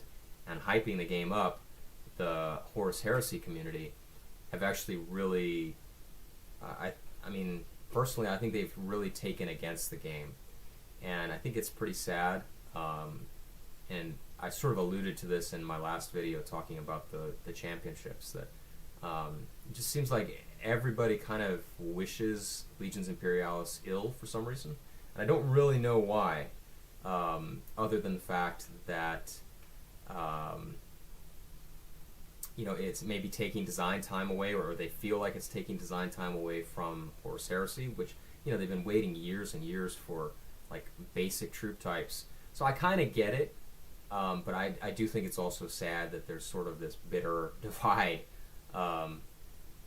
hyping the game up, the Horus Heresy community, have actually really, I mean, personally, I think they've really taken against the game. And I think it's pretty sad. And I sort of alluded to this in my last video talking about the championships, that it just seems like everybody kind of wishes Legions Imperialis ill for some reason. And I don't really know why, other than the fact that it's maybe taking design time away, or they feel like it's taking design time away from Horus Heresy, which, they've been waiting years and years for, like, basic troop types. So I kind of get it, but I do think it's also sad that there's sort of this bitter divide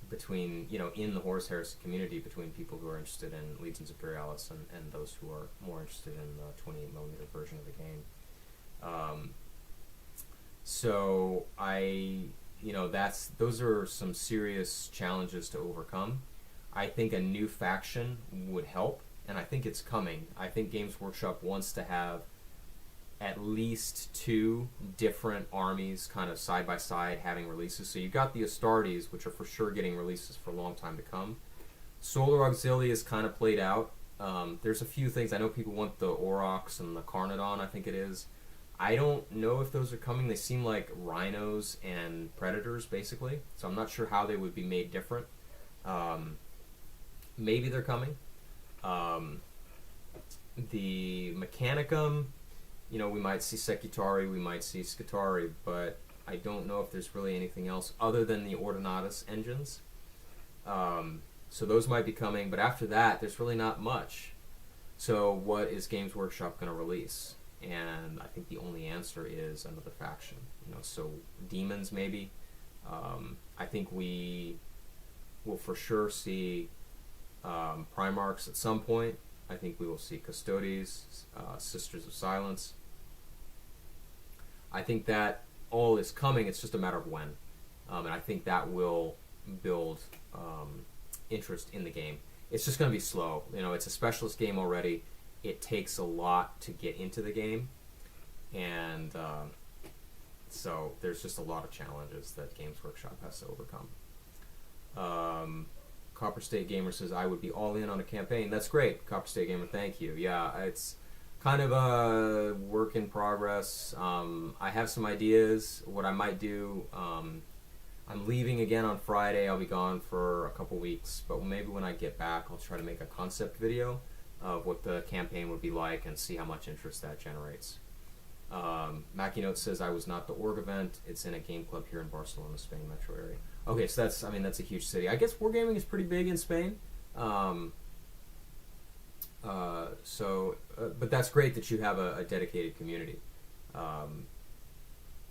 between, in the Horus Heresy community, between people who are interested in Legions Imperialis and those who are more interested in the 28mm version of the game. So those are some serious challenges to overcome. I think a new faction would help, and I think it's coming. I think Games Workshop wants to have at least 2 different armies kind of side by side having releases. So you've got the Astartes, which are for sure getting releases for a long time to come. Solar Auxilia is kind of played out. There's a few things. I know people want the Aurochs and the Carnodon, I think it is. I don't know if those are coming. They seem like rhinos and predators, basically. So I'm not sure how they would be made different. Maybe they're coming. The Mechanicum, we might see Secutari, we might see Scutari, but I don't know if there's really anything else other than the Ordinatus engines. So those might be coming, but after that, there's really not much. So what is Games Workshop going to release? And I think the only answer is another faction. So demons maybe. I think we will for sure see Primarchs at some point. I think we will see Custodes, Sisters of Silence. I think that all is coming. It's just a matter of when. And I think that will build interest in the game. It's just going to be slow. It's a specialist game already. It takes a lot to get into the game, and so there's just a lot of challenges that Games Workshop has to overcome. Copper State Gamer says, I would be all in on a campaign. That's great, Copper State Gamer, thank you. Yeah, it's kind of a work in progress. I have some ideas what I might do. I'm leaving again on Friday. I'll be gone for a couple weeks, but maybe when I get back, I'll try to make a concept video of what the campaign would be like and see how much interest that generates. Mackie Note says, I was not the org event. It's in a game club here in Barcelona, Spain metro area. Okay, so that's a huge city. I guess Wargaming is pretty big in Spain. But that's great that you have a dedicated community.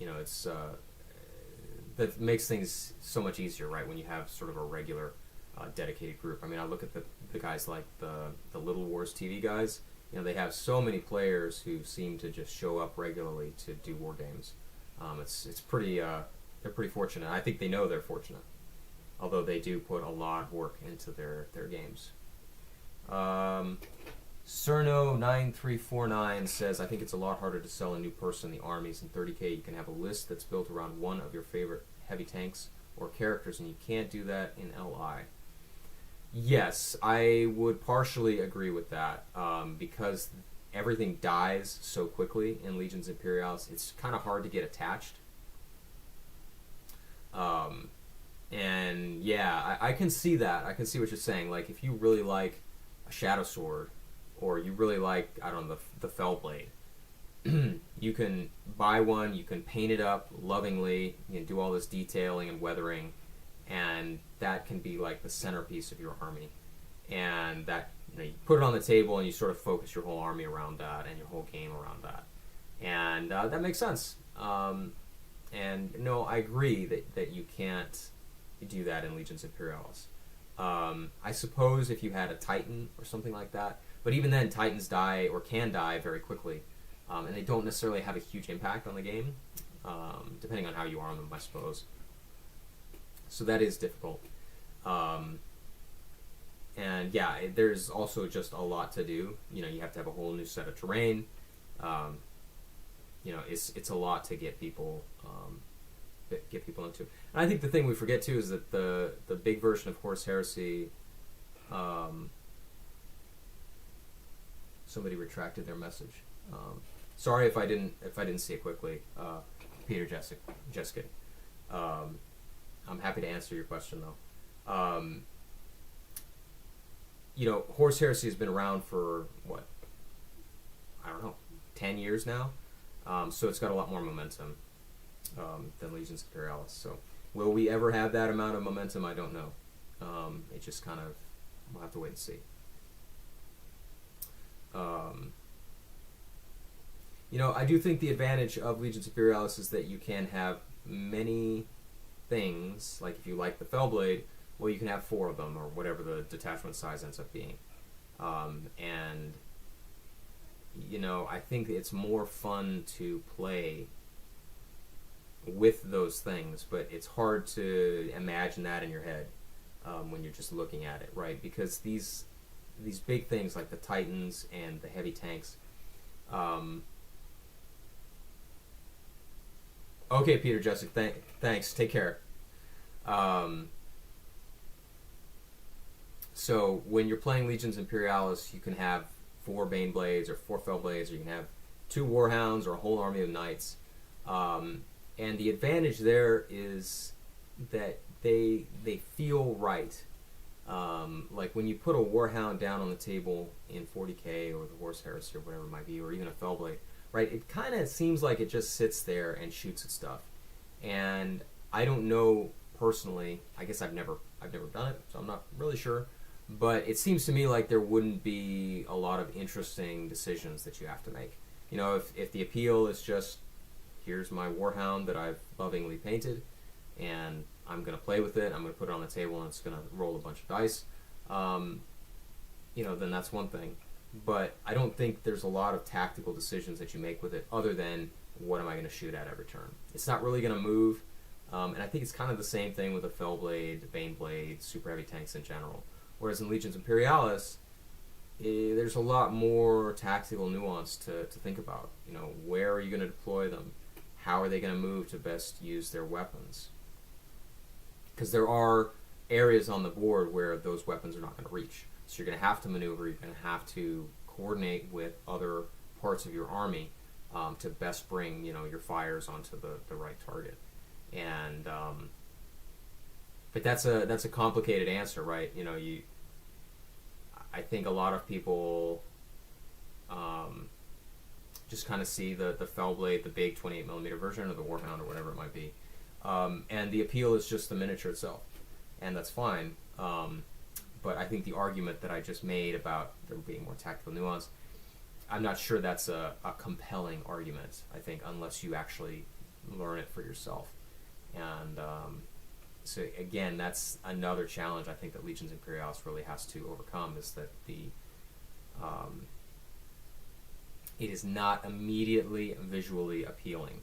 It's that makes things so much easier, right? When you have sort of a regular dedicated group. I mean, I look at the guys like the Little Wars TV guys. They have so many players who seem to just show up regularly to do war games. It's pretty. They're pretty fortunate. I think they know they're fortunate, although they do put a lot of work into their games. Cerno9349 says, I think it's a lot harder to sell a new person in the armies. In 30K, you can have a list that's built around one of your favorite heavy tanks or characters, and you can't do that in LI. Yes, I would partially agree with that, because everything dies so quickly in Legions Imperialis. It's kind of hard to get attached. And yeah, I can see that. I can see what you're saying. Like, if you really like a Shadow Sword, or you really like, I don't know, the Fellblade, you can buy one, you can paint it up lovingly, you can do all this detailing and weathering, and that can be like the centerpiece of your army. And that, you put it on the table and you sort of focus your whole army around that and your whole game around that. And that makes sense. And no, I agree that you can't do that in Legions Imperialis. I suppose if you had a Titan or something like that, but even then, Titans die or can die very quickly, and they don't necessarily have a huge impact on the game. depending on how you arm them, I suppose. So that is difficult. And yeah, there's also just a lot to do. You know, you have to have a whole new set of terrain. You know, it's a lot to get people into. And I think the thing we forget too is that the big version of Horse Heresy. Somebody retracted their message. Sorry if I didn't see it quickly. Peter, Jessica. I'm happy to answer your question though. You know, Horse Heresy has been around for what? I don't know, 10 years now. So it's got a lot more momentum than Legions Imperialis. So will we ever have that amount of momentum? I don't know. It just kind of, we'll have to wait and see. You know, I do think the advantage of Legions Imperialis is that you can have many things. Like if you like the Fellblade, well, you can have 4 of them, or whatever the detachment size ends up being. And, you know, I think it's more fun to play with those things, but it's hard to imagine that in your head when you're just looking at it, right? Because these big things like the Titans and the heavy tanks. Okay, Peter, Jessica, thanks. Take care. So when you're playing Legions Imperialis, you can have 4 Baneblades or 4 Fellblades, or you can have 2 Warhounds or a whole army of Knights. And the advantage there is that they feel right. Like when you put a Warhound down on the table in 40k or the Horse Heresy or whatever it might be, or even a Fellblade, right? It kind of seems like it just sits there and shoots at stuff. And I don't know personally. I guess I've never done it, so I'm not really sure. But it seems to me like there wouldn't be a lot of interesting decisions that you have to make. You know, if the appeal is just, here's my Warhound that I've lovingly painted, and I'm going to play with it, I'm going to put it on the table, and it's going to roll a bunch of dice, you know, then that's one thing. But I don't think there's a lot of tactical decisions that you make with it other than, what am I going to shoot at every turn? It's not really going to move, and I think it's kind of the same thing with a Fellblade, Baneblade, super heavy tanks in general. Whereas in Legions Imperialis, there's a lot more tactical nuance to think about. You know, where are you going to deploy them? How are they going to move to best use their weapons? Because there are areas on the board where those weapons are not going to reach. So you're going to have to maneuver, you're going to have to coordinate with other parts of your army to best bring, you know, your fires onto the right target. And but that's a complicated answer, right? You know, I think a lot of people just kind of see the Fellblade, the big 28mm version, or the Warhound, or whatever it might be, and the appeal is just the miniature itself, and that's fine. But I think the argument that I just made about there being more tactical nuance, I'm not sure that's a compelling argument, I think, unless you actually learn it for yourself. And so again, that's another challenge I think that Legions Imperialis really has to overcome, is that it is not immediately visually appealing,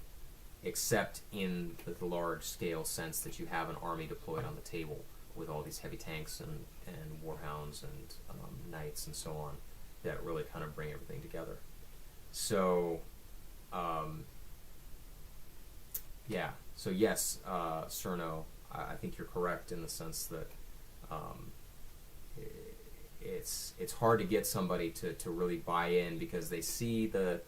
except in the large scale sense that you have an army deployed on the table with all these heavy tanks and Warhounds and Knights and so on, that really kind of bring everything together. So yeah, so yes, Cerno, I think you're correct in the sense that it's hard to get somebody to really buy in, because they see the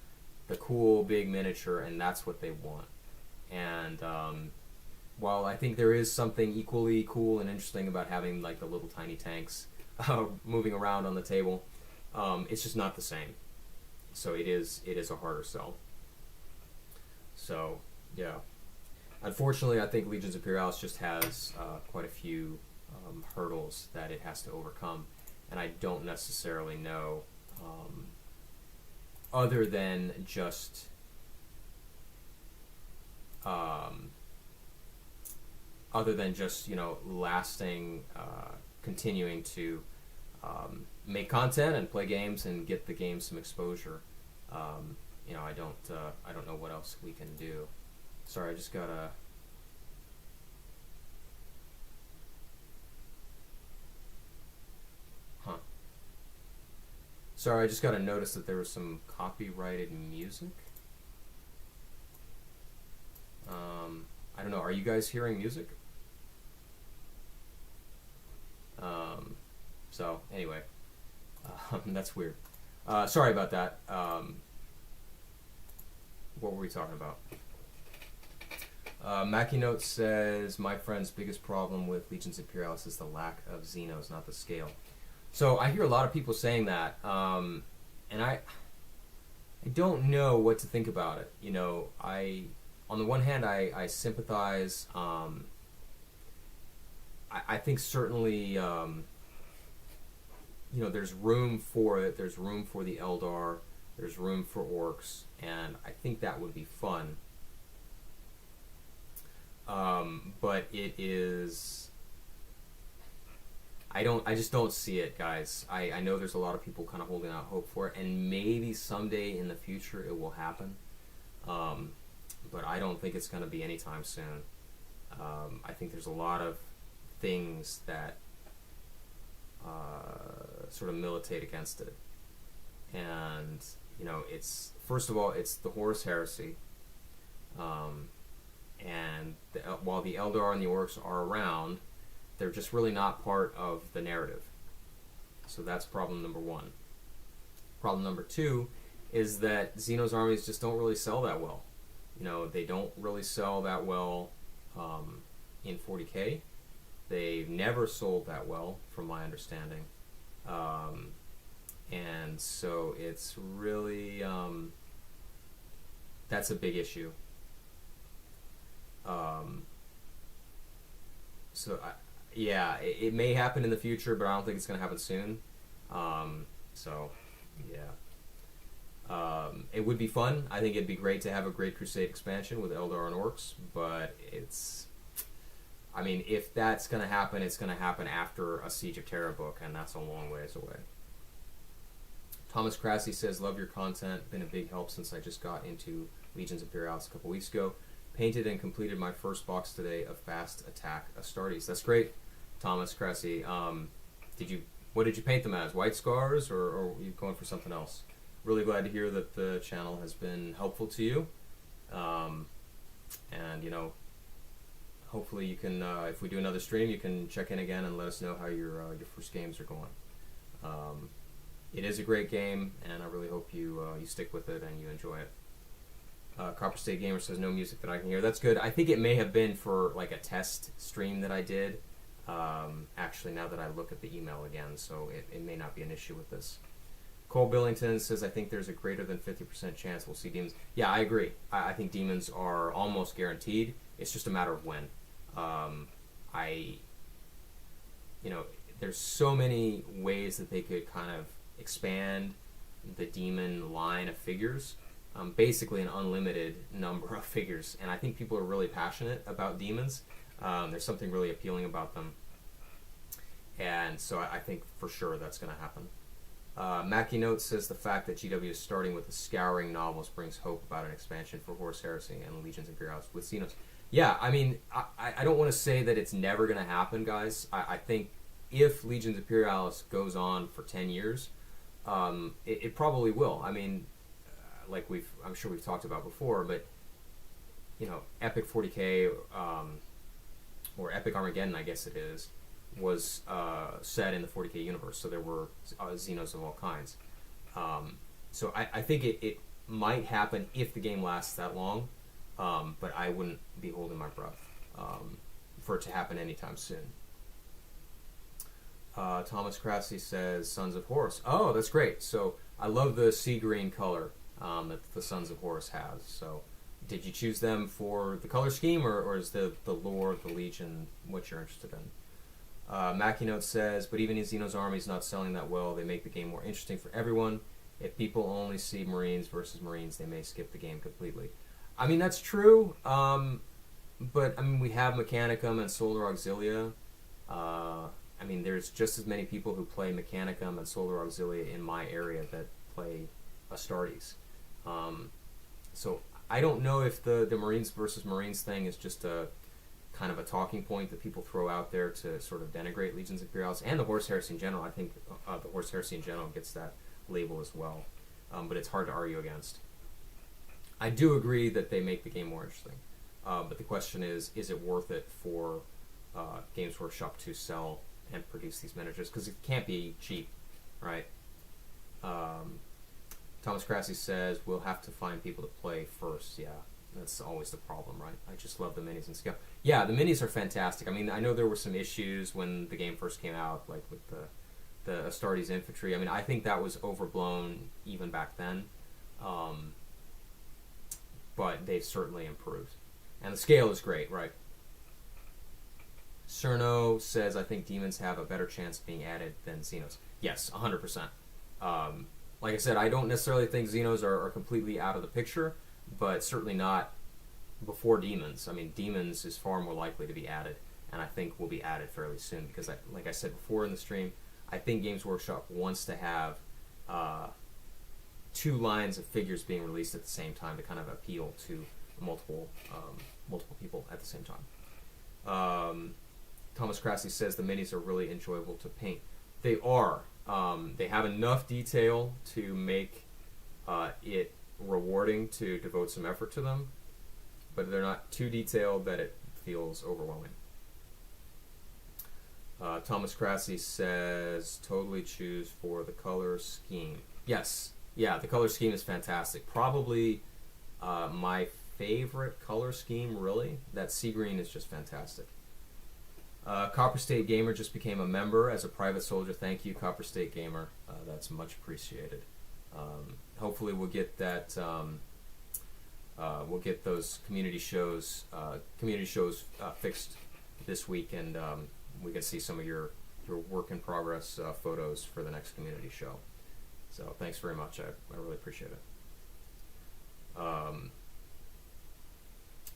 cool big miniature and that's what they want. And while I think there is something equally cool and interesting about having like the little tiny tanks moving around on the table, it's just not the same. So it is a harder sell. So yeah. Unfortunately, I think Legions Imperialis just has quite a few hurdles that it has to overcome, and I don't necessarily know, other than just you know, lasting, continuing to make content and play games and get the game some exposure. You know, I don't know what else we can do. Sorry, I just got a... Huh. Sorry, I just got a notice that there was some copyrighted music. I don't know, are you guys hearing music? So, anyway. That's weird. Sorry about that. What were we talking about? Mackie Note says, my friend's biggest problem with Legions Imperialis is the lack of Xenos, not the scale. So I hear a lot of people saying that, and I don't know what to think about it. You know, on the one hand, I sympathize. I think certainly, you know, there's room for it. There's room for the Eldar. There's room for orcs, and I think that would be fun. But it is... I just don't see it, guys. I know there's a lot of people kind of holding out hope for it, and maybe someday in the future it will happen. But I don't think it's going to be anytime soon. I think there's a lot of things that sort of militate against it. And, you know, it's, first of all, it's the Horus Heresy. And while the Eldar and the Orcs are around, they're just really not part of the narrative. So that's problem number one. Problem number two is that Xenos armies just don't really sell that well. You know, they don't really sell that well in 40K. They've never sold that well, from my understanding. And so it's really, that's a big issue. So, yeah, it may happen in the future, but I don't think it's going to happen soon. So, yeah. It would be fun. I think it'd be great to have a Great Crusade expansion with Eldar and Orcs, but it's... I mean, if that's going to happen, it's going to happen after a Siege of Terra book, and that's a long ways away. Thomas Crassy says, love your content. Been a big help since I just got into Legions Imperialis a couple weeks ago. Painted and completed my first box today of Fast Attack Astartes. That's great, Thomas Crassy. What did you paint them as? White scars, or are you going for something else? Really glad to hear that the channel has been helpful to you. And, you know, hopefully you can, if we do another stream, you can check in again and let us know how your first games are going. It is a great game, and I really hope you stick with it and you enjoy it. Copper State Gamer says, no music that I can hear. That's good. I think it may have been for like a test stream that I did. Actually, now that I look at the email again, so it may not be an issue with this. Cole Billington says, I think there's a greater than 50% chance we'll see demons. Yeah, I agree. I think demons are almost guaranteed. It's just a matter of when. You know, there's so many ways that they could kind of expand the demon line of figures. Basically an unlimited number of figures, and I think people are really passionate about demons. There's something really appealing about them, and so I think for sure that's going to happen. Mackie Note says the fact that GW is starting with the Scouring novels brings hope about an expansion for Horus Heresy and Legions Imperialis with Xenos. Yeah, I mean, I don't want to say that it's never going to happen, guys. I think if Legions Imperialis goes on for 10 years, it probably will. I mean, like I'm sure we've talked about before, but you know, Epic 40K or Epic Armageddon, I guess it is, was set in the 40K universe, so there were Xenos of all kinds. So I think it might happen if the game lasts that long, but I wouldn't be holding my breath for it to happen anytime soon. Thomas Crassy says Sons of Horus. Oh, that's great. So I love the sea green color that the Sons of Horus has. So did you choose them for the color scheme, or is the lore of the Legion what you're interested in? Mackie Note says, but even in Xeno's army's not selling that well, they make the game more interesting for everyone. If people only see Marines versus Marines, they may skip the game completely. I mean, that's true, but I mean, we have Mechanicum and Solar Auxilia. I mean, there's just as many people who play Mechanicum and Solar Auxilia in my area that play Astartes. So I don't know if the Marines versus Marines thing is just a kind of a talking point that people throw out there to sort of denigrate Legions Imperialis and the Horse Heresy in general. I think the Horse Heresy in general gets that label as well, but it's hard to argue against. I do agree that they make the game more interesting, but the question is it worth it for Games Workshop to sell and produce these miniatures? Because it can't be cheap, right? Thomas Crassy says, we'll have to find people to play first. Yeah, that's always the problem, right? I just love the minis and scale. Yeah, the minis are fantastic. I mean, I know there were some issues when the game first came out, like with the Astartes infantry. I mean, I think that was overblown even back then. But they've certainly improved. And the scale is great, right? Cerno says, I think demons have a better chance of being added than Xenos. Yes, 100%. Like I said, I don't necessarily think Xenos are completely out of the picture, but certainly not before demons. I mean, demons is far more likely to be added, and I think will be added fairly soon, because like I said before in the stream, I think Games Workshop wants to have 2 lines of figures being released at the same time to kind of appeal to multiple people at the same time. Thomas Crassy says the minis are really enjoyable to paint. They are. They have enough detail to make it rewarding to devote some effort to them, but they're not too detailed that it feels overwhelming. Thomas Crassy says, totally choose for the color scheme. Yes. Yeah, the color scheme is fantastic. Probably my favorite color scheme, really. That sea green is just fantastic. Copper State Gamer just became a member as a private soldier. Thank you, Copper State Gamer. That's much appreciated. Hopefully we'll get that. We'll get those community shows fixed this week, and we can see some of your work in progress photos for the next community show. So thanks very much. I really appreciate it.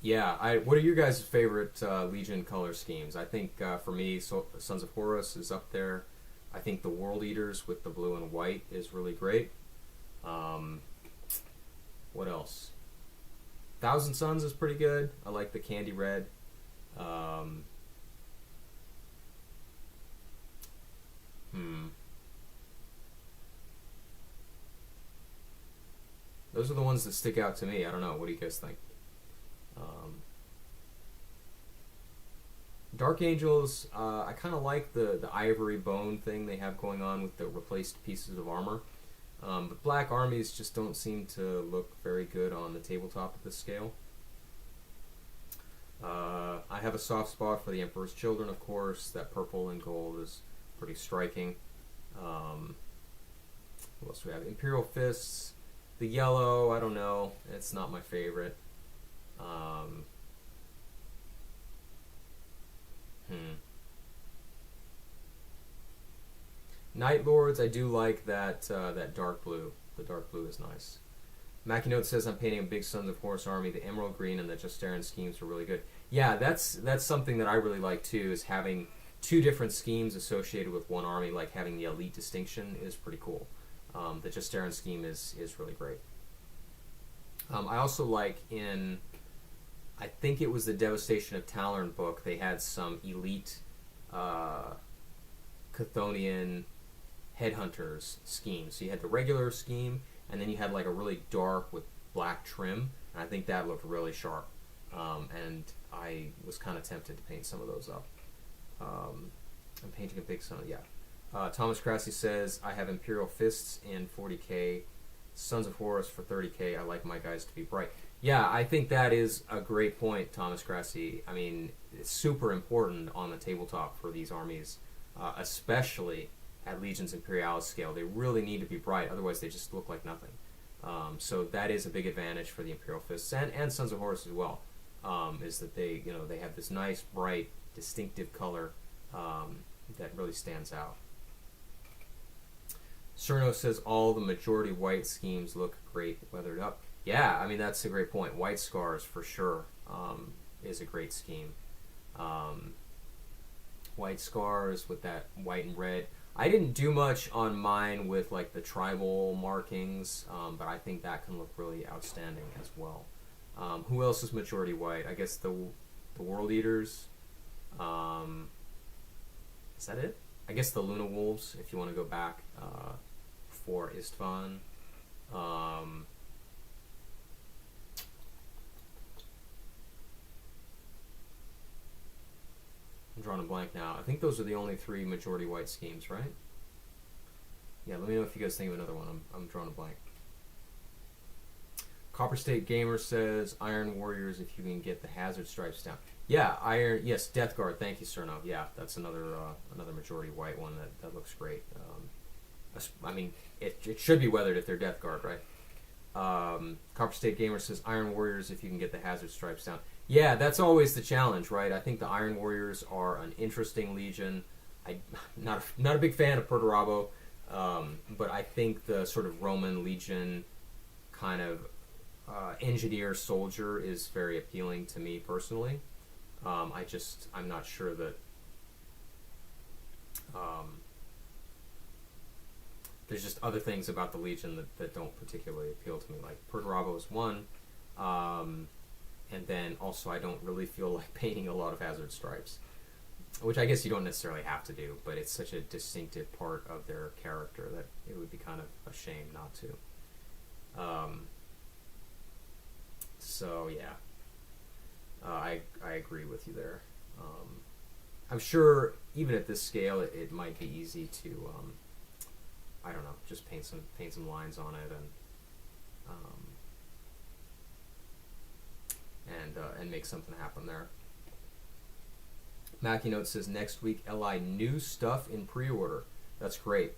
Yeah, what are your guys' favorite Legion color schemes? I think for me, Sons of Horus is up there. I think the World Eaters with the blue and white is really great. What else? Thousand Suns is pretty good. I like the candy red. Those are the ones that stick out to me. I don't know. What do you guys think? Dark Angels, I kind of like the ivory bone thing they have going on with the replaced pieces of armor. But Black Armies just don't seem to look very good on the tabletop at this scale. I have a soft spot for the Emperor's Children, of course. That purple and gold is pretty striking. What else do we have? Imperial Fists. The yellow, I don't know. It's not my favorite. Night Lords, I do like that dark blue. The dark blue is nice. Mackie Note says I'm painting a big Sons of Horus army. The emerald green and the Justaran schemes are really good. Yeah, that's something that I really like too, is having 2 different schemes associated with one army, like having the elite distinction is pretty cool. The Justaran scheme is really great. I also like I think it was the Devastation of Talorn book, they had some elite Chthonian headhunters schemes. So you had the regular scheme, and then you had like a really dark with black trim, and I think that looked really sharp. And I was kind of tempted to paint some of those up. I'm painting a big Sun, yeah. Thomas Crassy says, I have Imperial Fists in 40k, Sons of Horus for 30k. I like my guys to be bright. Yeah, I think that is a great point, Thomas Crassy. I mean, it's super important on the tabletop for these armies, especially at Legions Imperialis scale. They really need to be bright, otherwise they just look like nothing. So that is a big advantage for the Imperial Fists and Sons of Horus as well, is that they have this nice, bright, distinctive color that really stands out. Cerno says all the majority white schemes look great weathered up. Yeah, I mean, that's a great point. White Scars, for sure, is a great scheme. White Scars with that white and red. I didn't do much on mine with like the tribal markings, but I think that can look really outstanding as well. Who else is majority white? I guess the World Eaters. Is that it? I guess the Luna Wolves, if you want to go back for Istvan. I'm drawing a blank now. I think those are the only 3 majority white schemes, right? Yeah, let me know if you guys think of another one. I'm drawing a blank. Copper State Gamer says Iron Warriors if you can get the hazard stripes down. Yeah, Iron. Yes, Death Guard. Thank you, Cerno. Yeah, that's another majority white one that looks great. I mean, it should be weathered if they're Death Guard, right? Copper State Gamer says Iron Warriors if you can get the hazard stripes down. Yeah, that's always the challenge, right? I think the Iron Warriors are an interesting legion. I'm not a big fan of Perturabo, but I think the sort of Roman legion kind of engineer soldier is very appealing to me personally. I'm not sure that there's just other things about the Legion that don't particularly appeal to me. Like Perturabo is one, and then also I don't really feel like painting a lot of hazard stripes, which I guess you don't necessarily have to do, but it's such a distinctive part of their character that it would be kind of a shame not to. So yeah, I agree with you there. I'm sure even at this scale it might be easy to I don't know, just paint some lines on it and make something happen there. Mackie Note says next week LI new stuff in pre-order. That's great.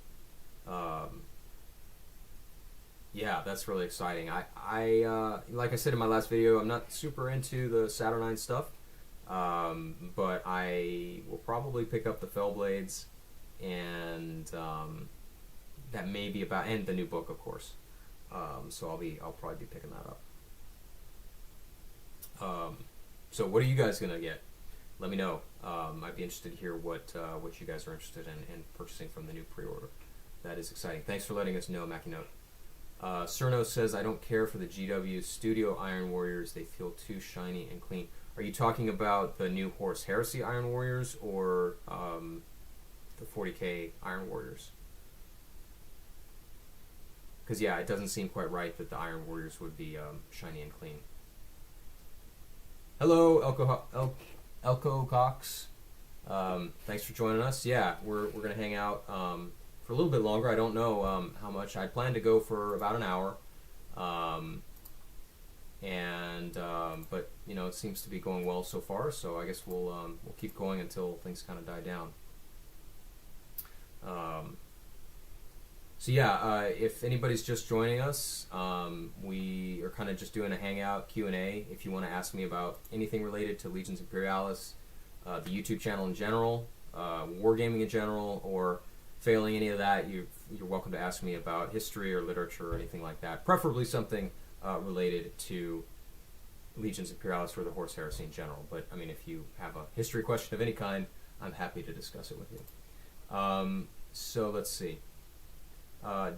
Yeah, that's really exciting. I like I said in my last video, I'm not super into the Saturnine stuff, but I will probably pick up the Fellblades, and that may be about, and the new book, of course. So I'll probably be picking that up. So what are you guys gonna get? Let me know. I'd be interested to hear what you guys are interested in purchasing from the new pre-order. That is exciting. Thanks for letting us know, Mackie Note. Cerno says, I don't care for the GW Studio Iron Warriors. They feel too shiny and clean. Are you talking about the new Horus Heresy Iron Warriors or the 40k Iron Warriors? Because, yeah, it doesn't seem quite right that the Iron Warriors would be shiny and clean. Hello, Elko Cox. Thanks for joining us. Yeah, we're going to hang out for a little bit longer. I don't know how much. I plan to go for about an hour, but you know, it seems to be going well so far. So I guess we'll keep going until things kind of die down. So yeah, if anybody's just joining us, we are kind of just doing a hangout Q&A. If you want to ask me about anything related to Legions Imperialis, the YouTube channel in general, Wargaming in general, or failing any of that, you're welcome to ask me about history or literature or anything like that. Preferably something related to Legions Imperialis or the Horus Heresy in general. But I mean, if you have a history question of any kind, I'm happy to discuss it with you. So let's see.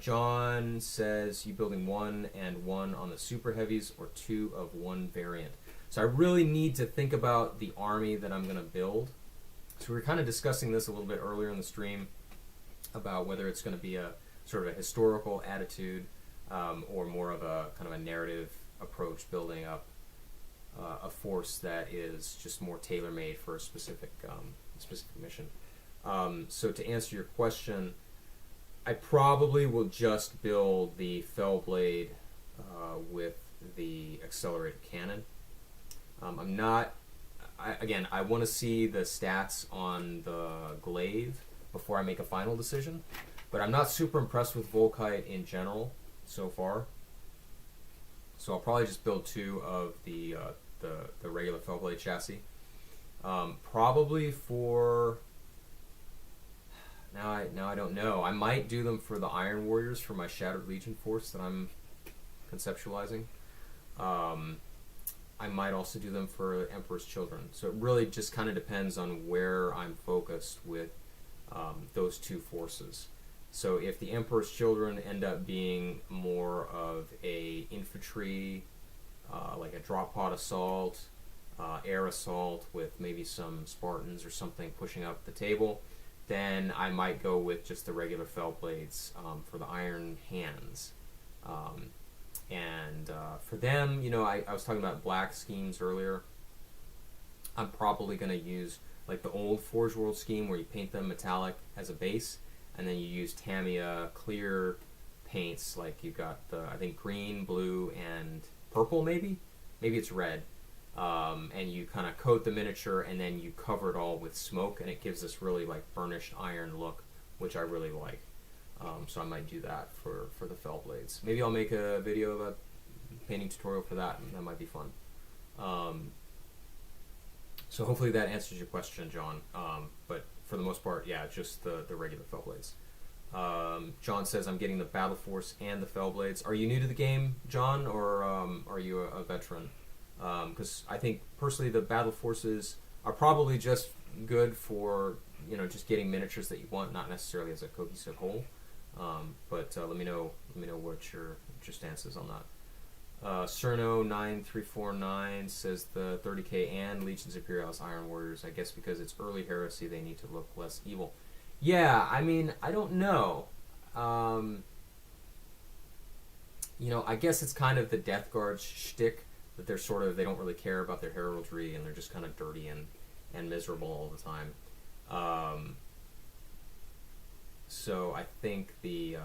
John says, you building 1 and 1 on the super heavies or 2 of 1 variant? So I really need to think about the army that I'm going to build. So we were kind of discussing this a little bit earlier in the stream about whether it's going to be a sort of a historical attitude or more of a kind of a narrative approach, building up a force that is just more tailor-made for a specific mission. So to answer your question, I probably will just build the Fellblade with the accelerated cannon. I'm not. I want to see the stats on the glaive before I make a final decision, but I'm not super impressed with Volkite in general so far. So I'll probably just build 2 of the regular Fellblade chassis. Probably for. Now I don't know. I might do them for the Iron Warriors for my Shattered Legion force that I'm conceptualizing. I might also do them for Emperor's Children. So it really just kind of depends on where I'm focused with those 2 forces. So if the Emperor's Children end up being more of a infantry like a drop pod assault, air assault with maybe some Spartans or something pushing up the table, then I might go with just the regular fell blades for the iron hands. And for them, I was talking about black schemes earlier. I'm probably going to use like the old Forge World scheme where you paint them metallic as a base, and then you use Tamiya clear paints, like you've got I think green, blue, and purple maybe it's red, and you kind of coat the miniature and then you cover it all with smoke, and it gives this really like burnished iron look, which I really like. So I might do that for the fell blades. Maybe I'll make a video of a painting tutorial for that, and that might be fun. So hopefully that answers your question, John. But for the most part, yeah, just the regular fell blades. John says, I'm getting the Battle Force and the fell blades. Are you new to the game, John, or are you a veteran? Because I think personally the Battle Forces are probably just good for just getting miniatures that you want, not necessarily as a cohesive whole. But let me know what your stance is on that. Cerno9349 says the 30k and Legions Imperialis Iron Warriors. I guess because it's early heresy, they need to look less evil. Yeah, I mean, I don't know. I guess it's kind of the Death Guard shtick that they don't really care about their heraldry, and they're just kind of dirty and miserable all the time. So I think the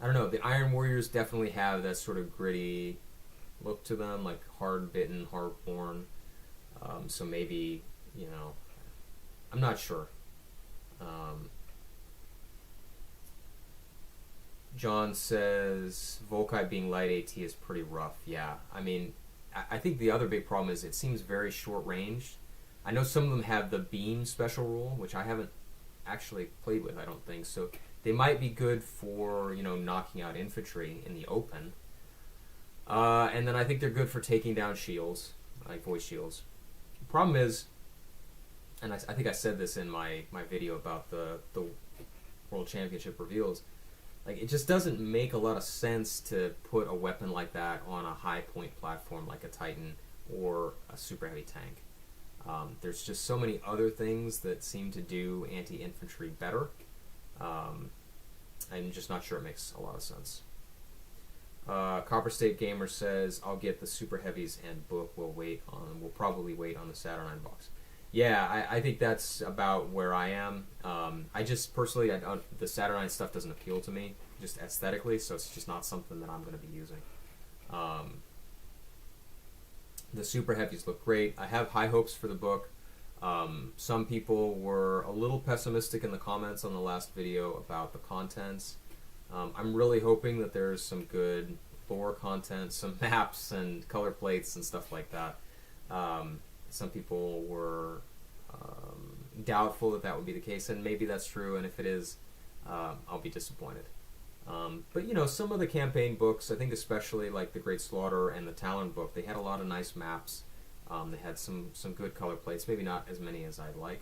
Iron Warriors definitely have that sort of gritty look to them, like hard-bitten, hard-born. So maybe, I'm not sure. John says Volkai being light AT is pretty rough. Yeah, I mean, I think the other big problem is it seems very short-ranged. I know some of them have the beam special rule, which I haven't actually played with, I don't think. So they might be good for, knocking out infantry in the open. And then I think they're good for taking down shields, like voice shields. The problem is, and I think I said this in my video about the World Championship reveals, like it just doesn't make a lot of sense to put a weapon like that on a high point platform like a Titan or a super heavy tank. There's just so many other things that seem to do anti-infantry better. I'm just not sure it makes a lot of sense. Copper State Gamer says, I'll get the super heavies and book. We'll probably wait on the Saturnine box. Yeah, I think that's about where I am. I just personally, the Saturnine stuff doesn't appeal to me, just aesthetically, so it's just not something that I'm going to be using. The super heavies look great. I have high hopes for the book. Some people were a little pessimistic in the comments on the last video about the contents. I'm really hoping that there's some good lore content, some maps and color plates and stuff like that. Some people were doubtful that would be the case, and maybe that's true, and if it is, I'll be disappointed. But some of the campaign books, I think especially like the Great Slaughter and the Talon book, they had a lot of nice maps. They had some good color plates, maybe not as many as I'd like.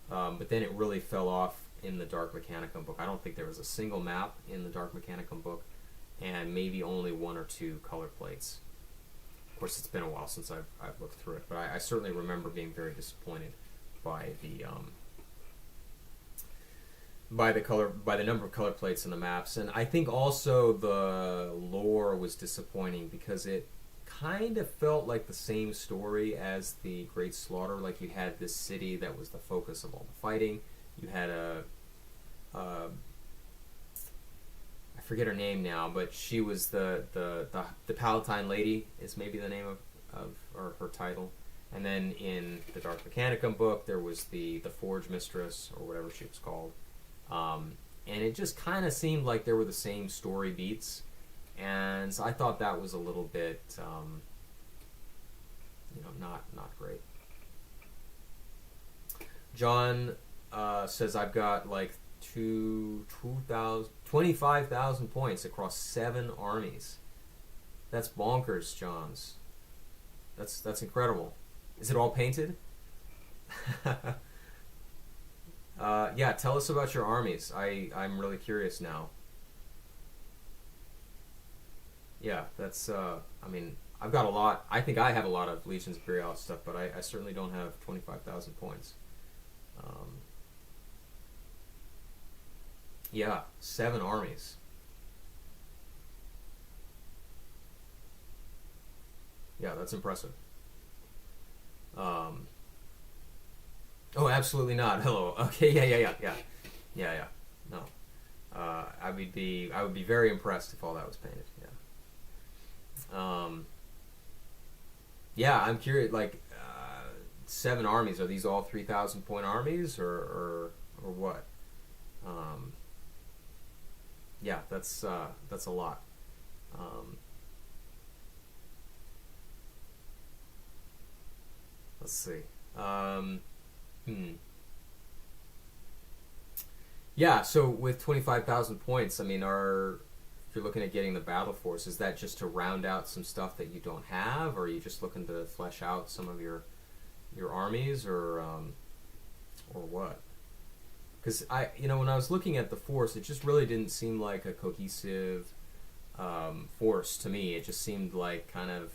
But then it really fell off in the Dark Mechanicum book. I don't think there was a single map in the Dark Mechanicum book, and maybe only 1 or 2 color plates. Of course, it's been a while since I've looked through it, but I certainly remember being very disappointed by the number of color plates in the maps. And I think also the lore was disappointing because it kind of felt like the same story as the Great Slaughter. Like you had this city that was the focus of all the fighting. You had I forget her name now, but she was the Palatine Lady is maybe the name of or her title. And then in the Dark Mechanicum book, there was the Forge Mistress, or whatever she was called. And it just kind of seemed like there were the same story beats. And so I thought that was a little bit, not great. John says, I've got like 25,000 points across 7 armies. That's bonkers, Johns. That's incredible. Is it all painted? Yeah, tell us about your armies. I'm really curious now. Yeah, that's. I mean, I've got a lot. I think I have a lot of Legions Imperialis stuff, but I certainly don't have 25,000 points. Um, yeah, 7 armies. Yeah, that's impressive. Um, oh, absolutely not. Hello. Okay. Yeah. No. I would be very impressed if all that was painted. Yeah. Yeah, I'm curious. Like, 7 armies. Are these all 3,000 point armies, or what? Um, yeah, that's a lot. Um, let's see. Um, hmm. Yeah. So with 25,000 points, I mean, if you're looking at getting the battle force, is that just to round out some stuff that you don't have, or are you just looking to flesh out some of your armies, or what? Because when I was looking at the force, it just really didn't seem like a cohesive force to me. It just seemed like kind of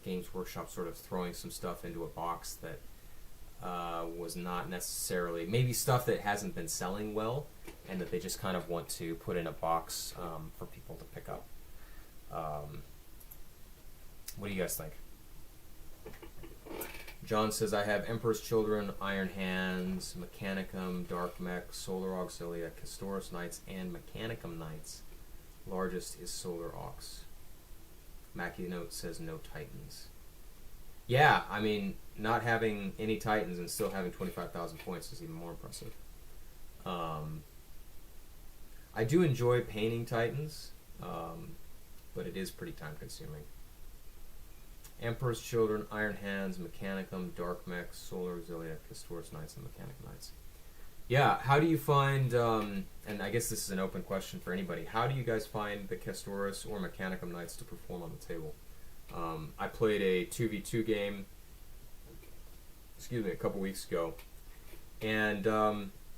Games Workshop sort of throwing some stuff into a box that was not necessarily, maybe stuff that hasn't been selling well, and that they just kind of want to put in a box for people to pick up. Um, what do you guys think? John says, I have Emperor's Children, Iron Hands, Mechanicum, Dark Mech, Solar Auxilia, Castoris Knights, and Mechanicum Knights. Largest is Solar Aux. Mackie Note says no Titans. Yeah, I mean, not having any Titans and still having 25,000 points is even more impressive. I do enjoy painting Titans, but it is pretty time consuming. Emperor's Children, Iron Hands, Mechanicum, Dark Mech, Solar Auxilia, Castoris Knights, and Mechanic Knights. Yeah, how do you find, and I guess this is an open question for anybody, how do you guys find the Castoris or Mechanicum Knights to perform on the table? I played a 2v2 game, a couple weeks ago, and,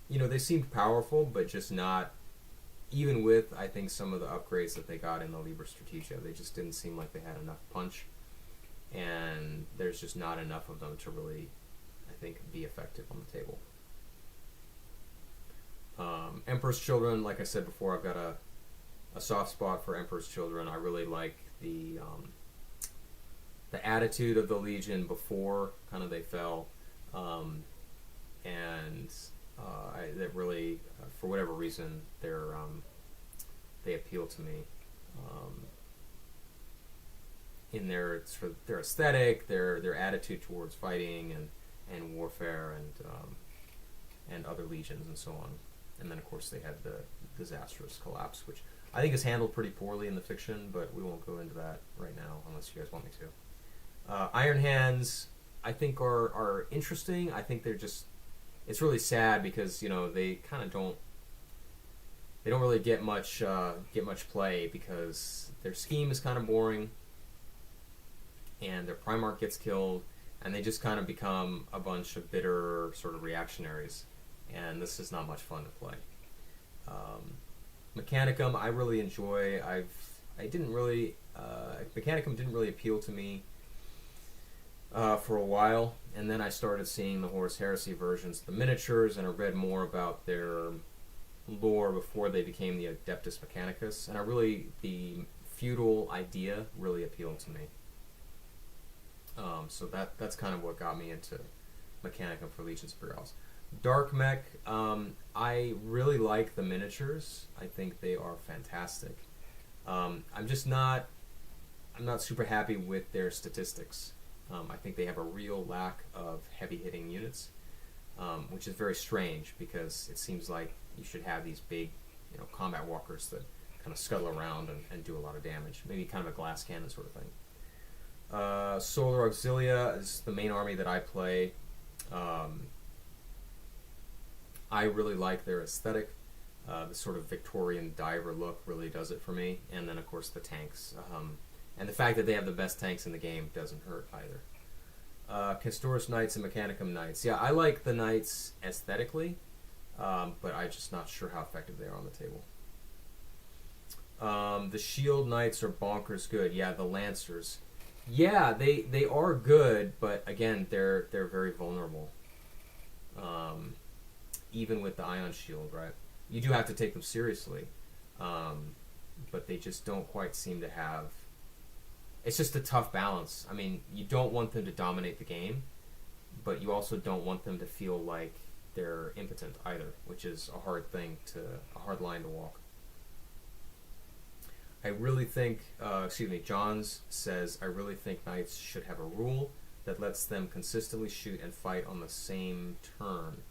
they seemed powerful, but just not, even with, I think, some of the upgrades that they got in the Liber Strategia, they just didn't seem like they had enough punch, and there's just not enough of them to really, I think, be effective on the table. Emperor's Children, like I said before, I've got a soft spot for Emperor's Children. I really like the attitude of the Legion before kind of they fell, and that really, for whatever reason, they appeal to me. In their aesthetic, their attitude towards fighting and warfare and other legions and so on. And then, of course, they had the disastrous collapse, which I think is handled pretty poorly in the fiction, but we won't go into that right now unless you guys want me to. Iron Hands, I think, are interesting. I think they're just... It's really sad because, they kind of don't... They don't really get much play because their scheme is kind of boring, and their Primarch gets killed, and they just kind of become a bunch of bitter sort of reactionaries, and this is not much fun to play. Mechanicum, I really enjoy. Mechanicum didn't really appeal to me for a while, and then I started seeing the Horus Heresy versions of the miniatures, and I read more about their lore before they became the Adeptus Mechanicus, and the feudal idea really appealed to me. So that's kind of what got me into Mechanicum for Legions Imperialis. Dark Mech, I really like the miniatures. I think they are fantastic. I'm not super happy with their statistics. I think they have a real lack of heavy-hitting units, which is very strange because it seems like you should have these big, combat walkers that kind of scuttle around and do a lot of damage. Maybe kind of a glass cannon sort of thing. Solar Auxilia is the main army that I play. I really like their aesthetic. The sort of Victorian diver look really does it for me. And then, of course, the tanks. And the fact that they have the best tanks in the game doesn't hurt either. Castoris Knights and Mechanicum Knights. Yeah, I like the Knights aesthetically, but I'm just not sure how effective they are on the table. The shield knights are bonkers good. Yeah, the lancers. Yeah, they are good, but again, they're very vulnerable. Um, Even with the ion shield, right? You do have to take them seriously, but they just don't quite seem to have. It's just a tough balance. I mean, you don't want them to dominate the game, but you also don't want them to feel like they're impotent either, which is a hard line to walk. I really think, Johns says, I really think knights should have a rule that lets them consistently shoot and fight on the same turn.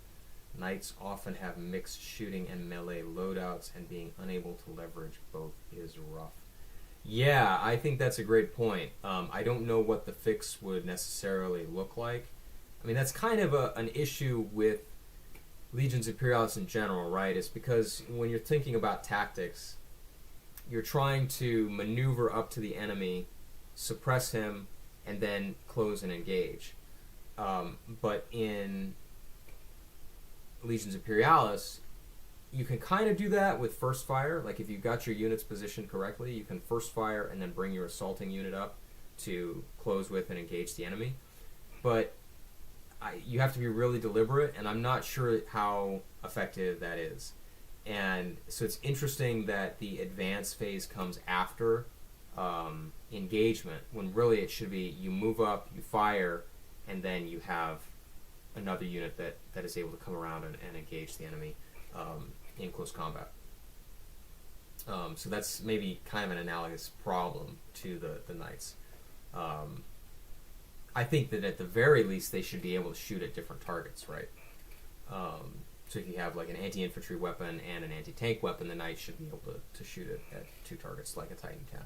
Knights often have mixed shooting and melee loadouts, and being unable to leverage both is rough. Yeah, I think that's a great point. I don't know what the fix would necessarily look like. I mean, that's kind of an issue with Legions Imperialis in general, right? It's because when you're thinking about tactics, you're trying to maneuver up to the enemy, suppress him, and then close and engage. But in Legions Imperialis, you can kind of do that with first fire. Like if you've got your units positioned correctly, you can first fire and then bring your assaulting unit up to close with and engage the enemy. But you have to be really deliberate, and I'm not sure how effective that is. And so it's interesting that the advance phase comes after engagement, when really it should be you move up, you fire, and then you have another unit that is able to come around and engage the enemy in close combat. So that's maybe kind of an analogous problem to the knights. I think that at the very least they should be able to shoot at different targets, right? So if you have like an anti-infantry weapon and an anti-tank weapon, the knight should be able to shoot it at two targets like a Titan can.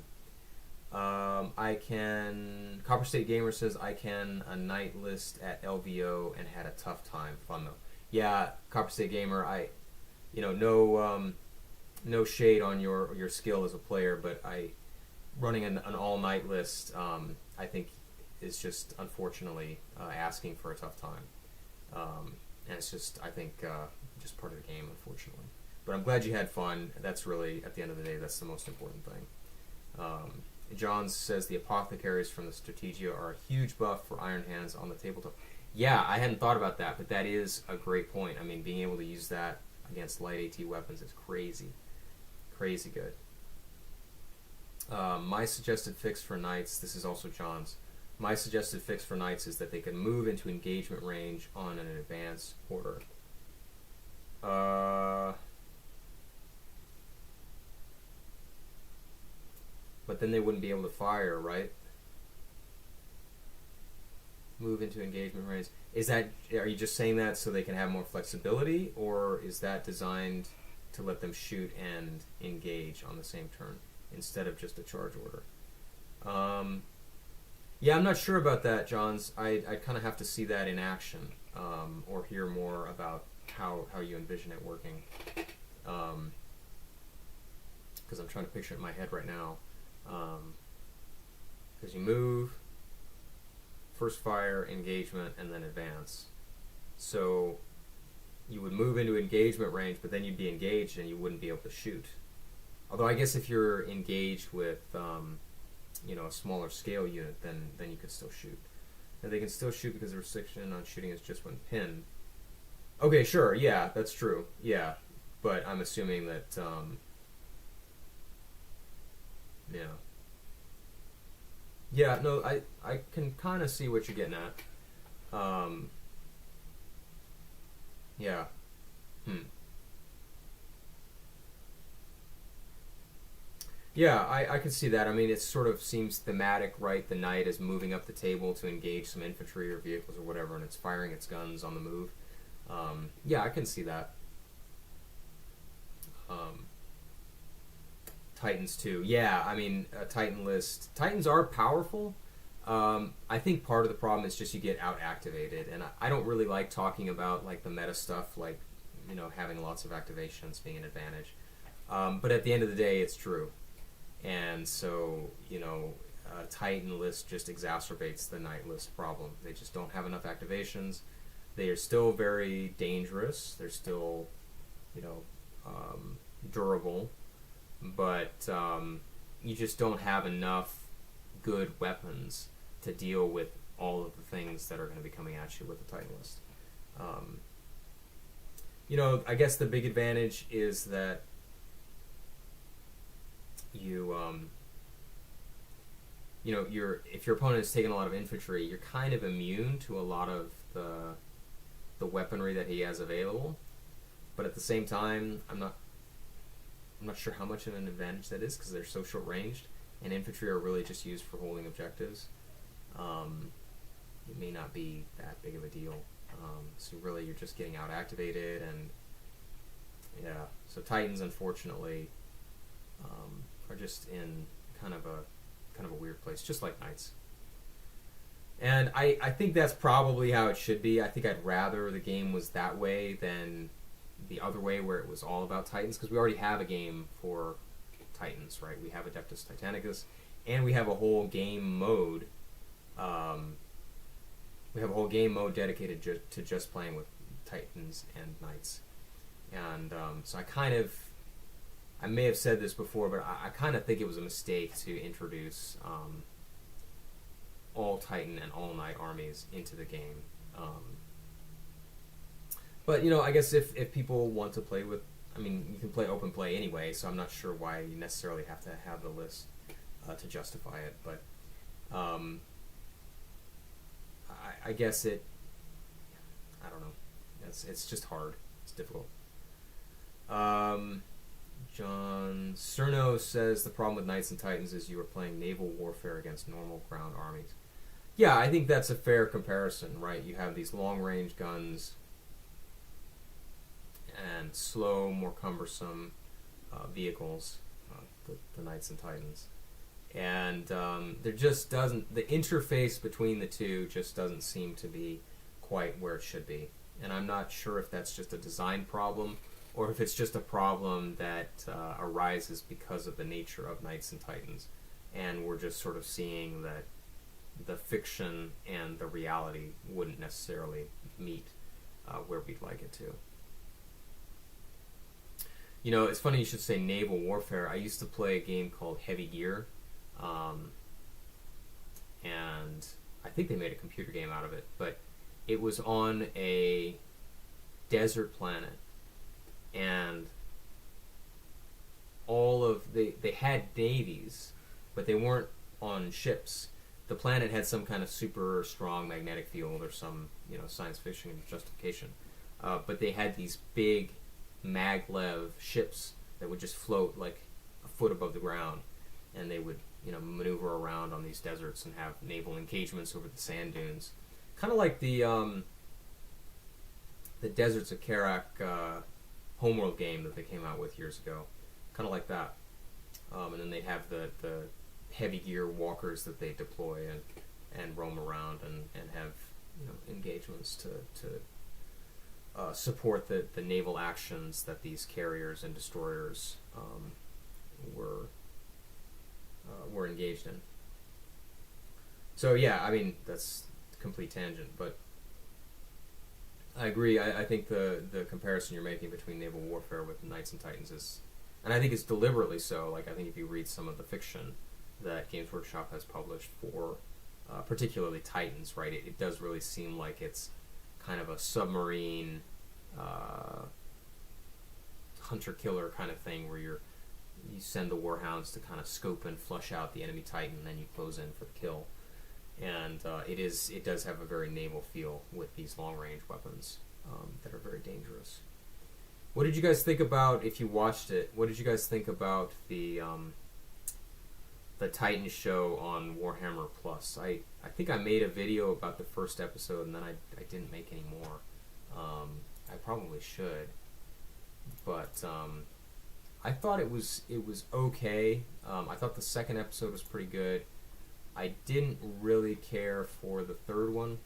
Copper State Gamer says, I can a knight list at LVO and had a tough time. Fun though. Yeah, Copper State Gamer, no shade on your skill as a player, but running an all night list, I think is just unfortunately asking for a tough time. And it's just, I think, just part of the game, unfortunately. But I'm glad you had fun. That's really, at the end of the day, that's the most important thing. John says the apothecaries from the Strategia are a huge buff for Iron Hands on the tabletop. Yeah, I hadn't thought about that, but that is a great point. I mean, being able to use that against light AT weapons is crazy. Crazy good. My suggested fix for knights, this is also John's, my suggested fix for knights is that they can move into engagement range on an advance order. But then they wouldn't be able to fire, right? Move into engagement range. Are you just saying that so they can have more flexibility, or is that designed to let them shoot and engage on the same turn instead of just a charge order? Yeah, I'm not sure about that, Johns. I kind of have to see that in action, or hear more about how you envision it working. Because I'm trying to picture it in my head right now. Because you move, first fire, engagement, and then advance. So you would move into engagement range, but then you'd be engaged and you wouldn't be able to shoot. Although I guess if you're engaged with a smaller scale unit, then you could still shoot. And they can still shoot because the restriction on shooting is just when pinned. Okay, sure, yeah, that's true. Yeah, but I'm assuming that yeah, no, I can kind of see what you're getting at. Yeah. Yeah, I can see that. I mean, it sort of seems thematic, right? The knight is moving up the table to engage some infantry or vehicles or whatever, and it's firing its guns on the move. Yeah, I can see that. Titans too. Yeah, I mean, a Titan list. Titans are powerful. I think part of the problem is just you get out-activated, and I don't really like talking about like the meta stuff, like having lots of activations being an advantage. But at the end of the day, it's true. And so, a Titan list just exacerbates the Knight list problem. They just don't have enough activations. They are still very dangerous. They're still, durable. but you just don't have enough good weapons to deal with all of the things that are going to be coming at you with the Titan list. I guess the big advantage is that if your opponent is taking a lot of infantry, you're kind of immune to a lot of the weaponry that he has available. But at the same time, I'm not sure how much of an advantage that is because they're so short ranged, and infantry are really just used for holding objectives. It may not be that big of a deal. So really, you're just getting out activated, and so Titans, unfortunately, are just in kind of a weird place, just like Knights. And I think that's probably how it should be. I think I'd rather the game was that way than the other way where it was all about Titans, because we already have a game for Titans, right? We have Adeptus Titanicus, and we have a whole game mode. We have a whole game mode dedicated to just playing with Titans and Knights. And so I may have said this before, but I kind of think it was a mistake to introduce all Titan and all Knight armies into the game. But, I guess if people want to play with... you can play open play anyway, so I'm not sure why you necessarily have to have the list to justify it. But I guess I don't know. It's just hard. It's difficult. John Cerno says the problem with Knights and Titans is you are playing naval warfare against normal ground armies. Yeah, I think that's a fair comparison, right? You have these long-range guns and slow, more cumbersome vehicles, the Knights and Titans. And there just doesn't... The interface between the two just doesn't seem to be quite where it should be. And I'm not sure if that's just a design problem or if it's just a problem that arises because of the nature of Knights and Titans. And we're just sort of seeing that the fiction and the reality wouldn't necessarily meet where we'd like it to. It's funny you should say naval warfare. I used to play a game called Heavy Gear, and I think they made a computer game out of it, but it was on a desert planet, and they had navies, but they weren't on ships. The planet had some kind of super strong magnetic field or some science fiction justification, but they had these big maglev ships that would just float like a foot above the ground, and they would maneuver around on these deserts and have naval engagements over the sand dunes, kind of like the Deserts of Karak homeworld game that they came out with years ago, kind of like that. And then they'd have the heavy gear walkers that they deploy and roam around and have engagements to support the naval actions that these carriers and destroyers were engaged in. So yeah, that's a complete tangent, but I agree. I think the comparison you're making between naval warfare with Knights and Titans is, and I think it's deliberately so. Like, I think if you read some of the fiction that Games Workshop has published for particularly Titans, right, it does really seem like it's kind of a submarine hunter-killer kind of thing where you send the warhounds to kind of scope and flush out the enemy Titan, and then you close in for the kill. And it does have a very naval feel with these long-range weapons that are very dangerous. What did you guys think about, if you watched it, what did you guys think about the Titan show on Warhammer Plus? I think I made a video about the first episode, and then I didn't make any more. I probably should. But I thought it was okay. I thought the second episode was pretty good. I didn't really care for the third one.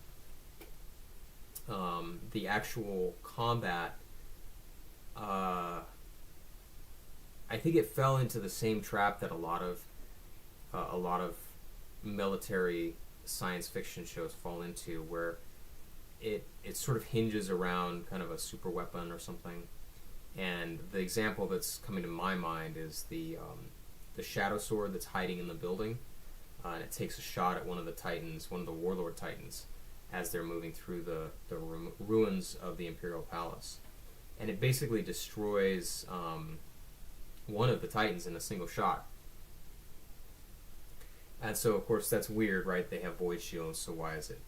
The actual combat, I think it fell into the same trap that a lot of military science fiction shows fall into, where it sort of hinges around kind of a super weapon or something, And the example that's coming to my mind is the shadow sword that's hiding in the building, and it takes a shot at one of the titans, one of the warlord titans, as they're moving through the ruins of the Imperial Palace. And it basically destroys one of the titans in a single shot. And so, of course, that's weird, right? They have void shields, so why is it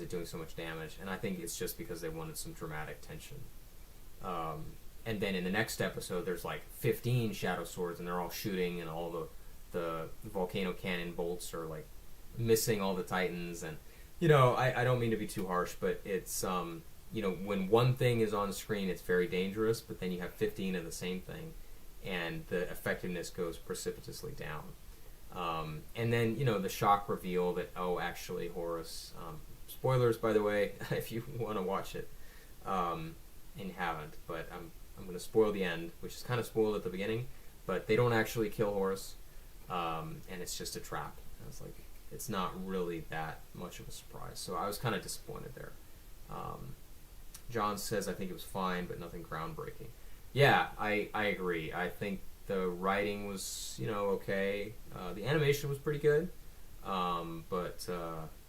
doing so much damage? And I think it's just because they wanted some dramatic tension. And then in the next episode, there's like 15 shadow swords, and they're all shooting, and all the volcano cannon bolts are like missing all the titans. And I don't mean to be too harsh, but it's when one thing is on screen, it's very dangerous. But then you have 15 of the same thing, and the effectiveness goes precipitously down. And then the shock reveal that actually Horus. Spoilers, by the way, if you want to watch it, and you haven't. But I'm going to spoil the end, which is kind of spoiled at the beginning. But they don't actually kill Horus, and it's just a trap. And it's like it's not really that much of a surprise. So I was kind of disappointed there. John says, I think it was fine, but nothing groundbreaking. Yeah, I agree. I think the writing was, okay. The animation was pretty good, but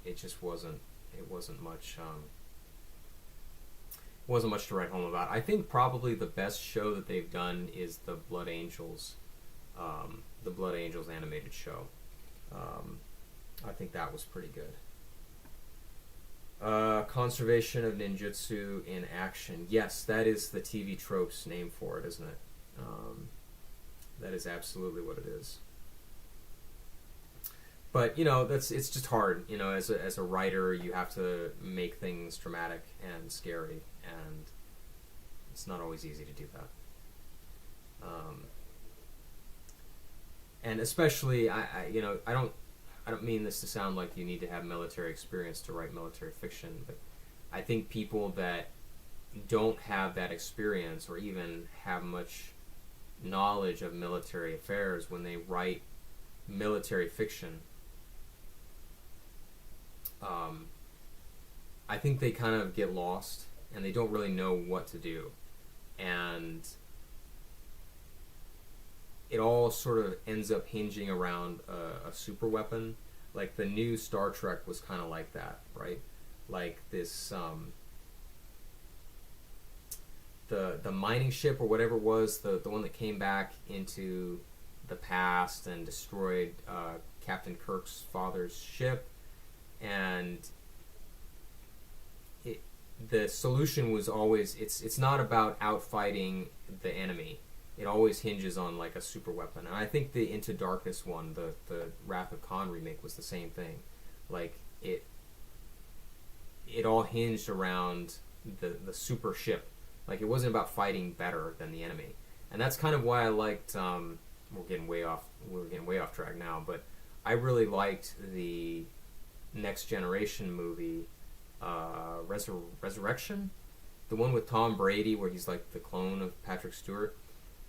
it just wasn't much. Wasn't much to write home about. I think probably the best show that they've done is the Blood Angels animated show. I think that was pretty good. Conservation of ninjutsu in action. Yes, that is the TV trope's name for it, isn't it? That is absolutely what it is. But it's just hard. As a writer, you have to make things dramatic and scary, and it's not always easy to do that. And especially, I don't mean this to sound like you need to have military experience to write military fiction, but I think people that don't have that experience or even have much knowledge of military affairs, when they write military fiction, I think they kind of get lost and they don't really know what to do. And it all sort of ends up hinging around a super weapon. Like the new Star Trek was kind of like that, right? Like this, the mining ship or whatever it was, the one that came back into the past and destroyed Captain Kirk's father's ship, and the solution was always it's not about outfighting the enemy. It always hinges on like a super weapon. And I think the Into Darkness one, the Wrath of Khan remake, was the same thing. Like it all hinged around the super ship. Like it wasn't about fighting better than the enemy. And that's kind of why I liked we're getting way off track now, but I really liked the Next Generation movie, Resurrection, the one with Tom Brady where he's like the clone of Patrick Stewart.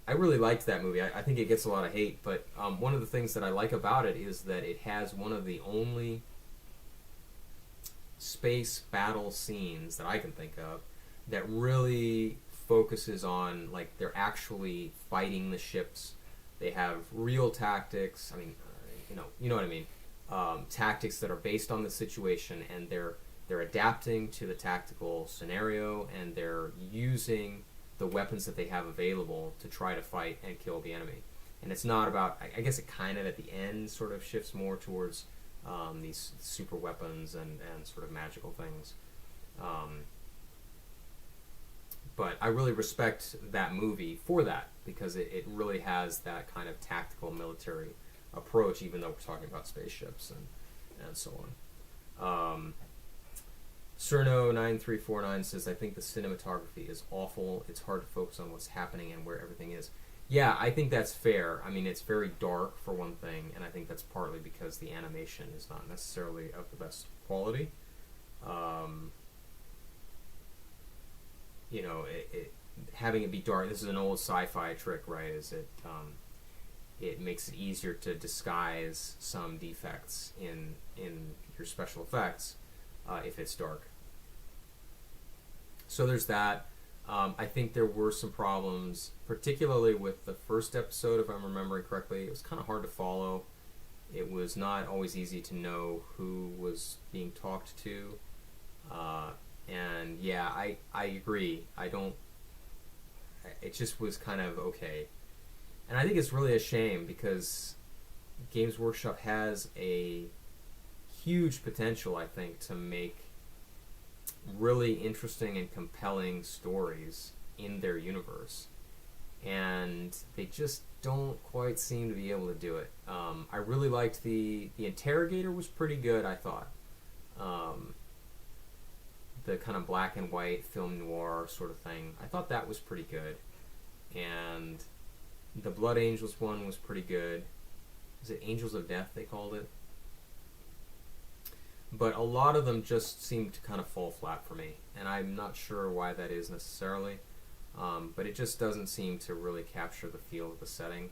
I really liked that movie. I think it gets a lot of hate, but one of the things that I like about it is that it has one of the only space battle scenes that I can think of that really focuses on, like, they're actually fighting the ships. They have real tactics. I mean, you know what I mean. Tactics that are based on the situation, and they're adapting to the tactical scenario, and they're using the weapons that they have available to try to fight and kill the enemy. And it's not about, I guess it kind of at the end sort of shifts more towards these super weapons and sort of magical things. But I really respect that movie for that, because it really has that kind of tactical military approach, even though we're talking about spaceships and so on. Cerno9349 says, I think the cinematography is awful. It's hard to focus on what's happening and where everything is. Yeah, I think that's fair. I mean, it's very dark for one thing, and I think that's partly because the animation is not necessarily of the best quality. Having it be dark, this is an old sci-fi trick, right? It makes it easier to disguise some defects in your special effects if it's dark. So there's that. I think there were some problems, particularly with the first episode, if I'm remembering correctly. It was kind of hard to follow. It was not always easy to know who was being talked to. And yeah, I agree. It just was kind of okay. And I think it's really a shame because Games Workshop has a huge potential, I think, to make really interesting and compelling stories in their universe. And they just don't quite seem to be able to do it. I really liked the Interrogator was pretty good, I thought. The kind of black and white film noir sort of thing. I thought that was pretty good. And the Blood Angels one was pretty good. Is it Angels of Death they called it? But a lot of them just seemed to kind of fall flat for me. And I'm not sure why that is necessarily. But it just doesn't seem to really capture the feel of the setting.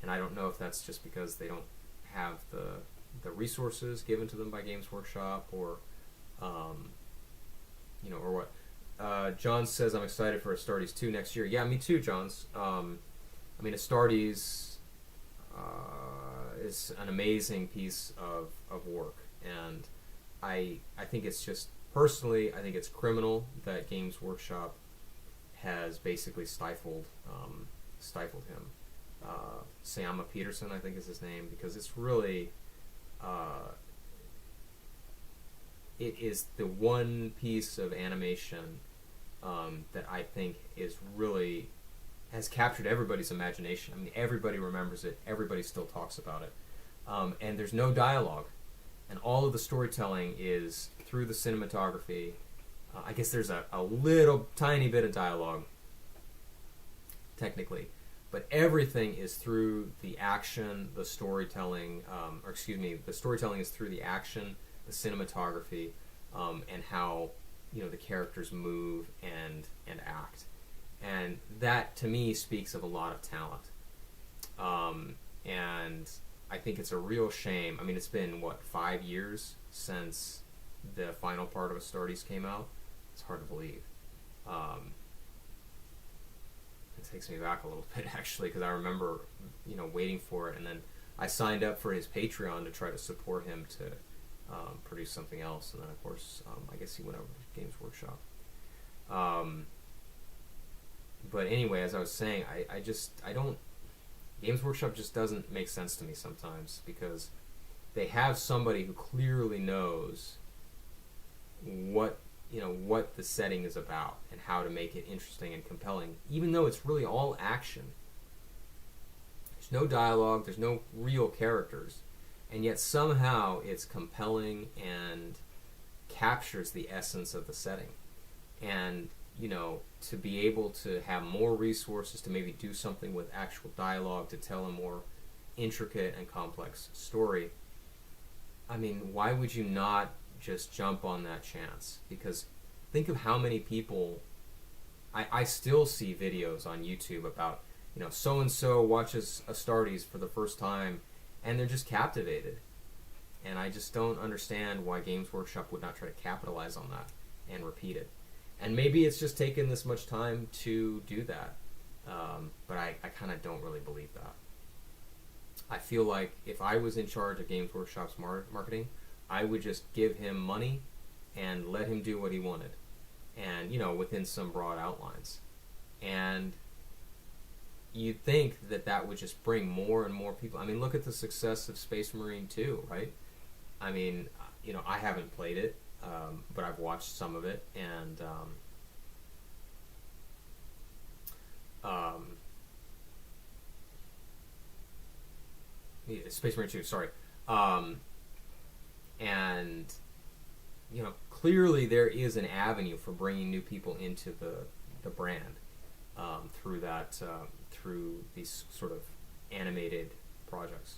And I don't know if that's just because they don't have the resources given to them by Games Workshop or or what. John says, I'm excited for Astartes 2 next year. Yeah, me too, Johns. Astartes is an amazing piece of work. And I think it's just, personally, I think it's criminal that Games Workshop has basically stifled him. Sayama Peterson, I think is his name, because it's really... it is the one piece of animation that I think has captured everybody's imagination. I mean, everybody remembers it. Everybody still talks about it. And there's no dialogue. And all of the storytelling is through the cinematography. I guess there's a little tiny bit of dialogue, technically. But everything is through the action, the storytelling, the storytelling is through the action, the cinematography, and how the characters move and act, and that to me speaks of a lot of talent. And I think it's a real shame. I mean, it's been 5 years since the final part of Astartes came out. It's hard to believe. It takes me back a little bit actually, because I remember waiting for it, and then I signed up for his Patreon to try to support him to produce something else, and then of course I guess he went over to Games Workshop. But anyway, as I was saying, I don't Games Workshop just doesn't make sense to me sometimes, because they have somebody who clearly knows what the setting is about and how to make it interesting and compelling, even though it's really all action. There's no dialogue, there's no real characters. And yet somehow it's compelling and captures the essence of the setting. And, to be able to have more resources to maybe do something with actual dialogue to tell a more intricate and complex story, I mean, why would you not just jump on that chance? Because think of how many people... I still see videos on YouTube about, so-and-so watches Astartes for the first time, and they're just captivated. And I just don't understand why Games Workshop would not try to capitalize on that and repeat it. And maybe it's just taken this much time to do that. But I kind of don't really believe that. I feel like if I was in charge of Games Workshop's marketing, I would just give him money and let him do what he wanted. And, within some broad outlines. And you'd think that would just bring more and more people. I mean, look at the success of Space Marine 2, right? I mean, I haven't played it, but I've watched some of it, and Space Marine 2, sorry. And, clearly there is an avenue for bringing new people into the brand through these sort of animated projects.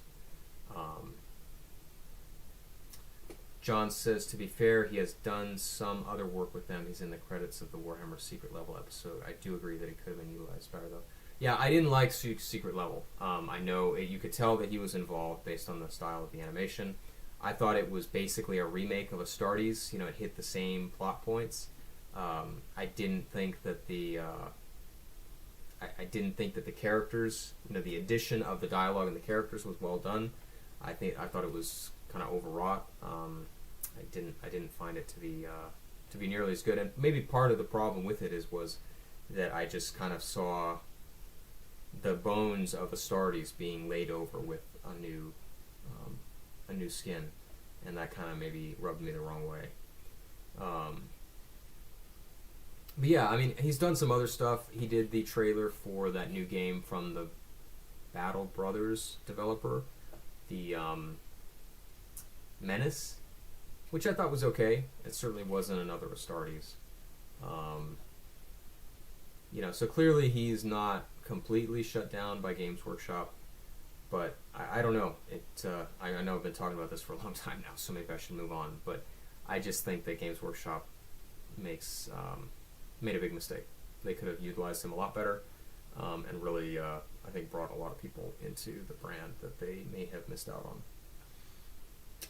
John says, to be fair, he has done some other work with them. He's in the credits of the Warhammer Secret Level episode. I do agree that he could have been utilized better, though. Yeah, I didn't like Secret Level. I know you could tell that he was involved based on the style of the animation. I thought it was basically a remake of Astartes. It hit the same plot points. I didn't think that I didn't think that the characters, the addition of the dialogue and the characters was well done. I thought it was kind of overwrought. I didn't find it to be nearly as good. And maybe part of the problem with it was that I just kind of saw the bones of Astartes being laid over with a new skin, and that kind of maybe rubbed me the wrong way. But yeah, I mean, he's done some other stuff. He did the trailer for that new game from the Battle Brothers developer, the Menace, which I thought was okay. It certainly wasn't another Astartes. So clearly he's not completely shut down by Games Workshop, but I don't know. I know I've been talking about this for a long time now, so maybe I should move on. But I just think that Games Workshop made a big mistake. They could have utilized him a lot better, and really, I think, brought a lot of people into the brand that they may have missed out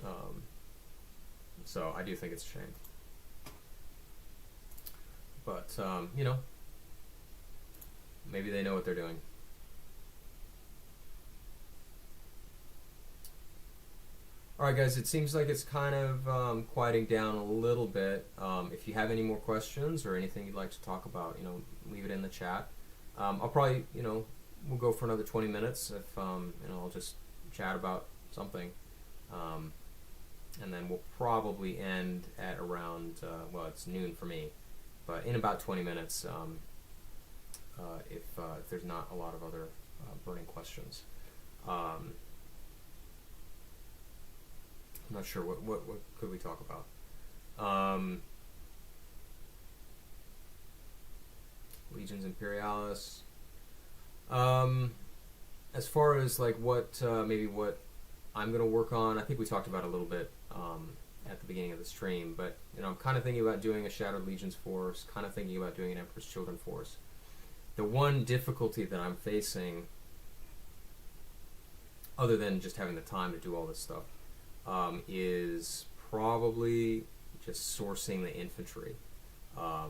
on. So I do think it's a shame. But, maybe they know what they're doing. Alright guys, it seems like it's kind of quieting down a little bit. If you have any more questions or anything you'd like to talk about, leave it in the chat. I'll probably, we'll go for another 20 minutes if, I'll just chat about something. And then we'll probably end at around, it's noon for me, but in about 20 minutes, if there's not a lot of other burning questions. I'm not sure what could we talk about. Legions Imperialis. As far as like what I'm gonna work on, I think we talked about it a little bit at the beginning of the stream, but I'm kind of thinking about doing a Shattered Legions force, kind of thinking about doing an Emperor's Children force. The one difficulty that I'm facing, other than just having the time to do all this stuff, is probably just sourcing the infantry. I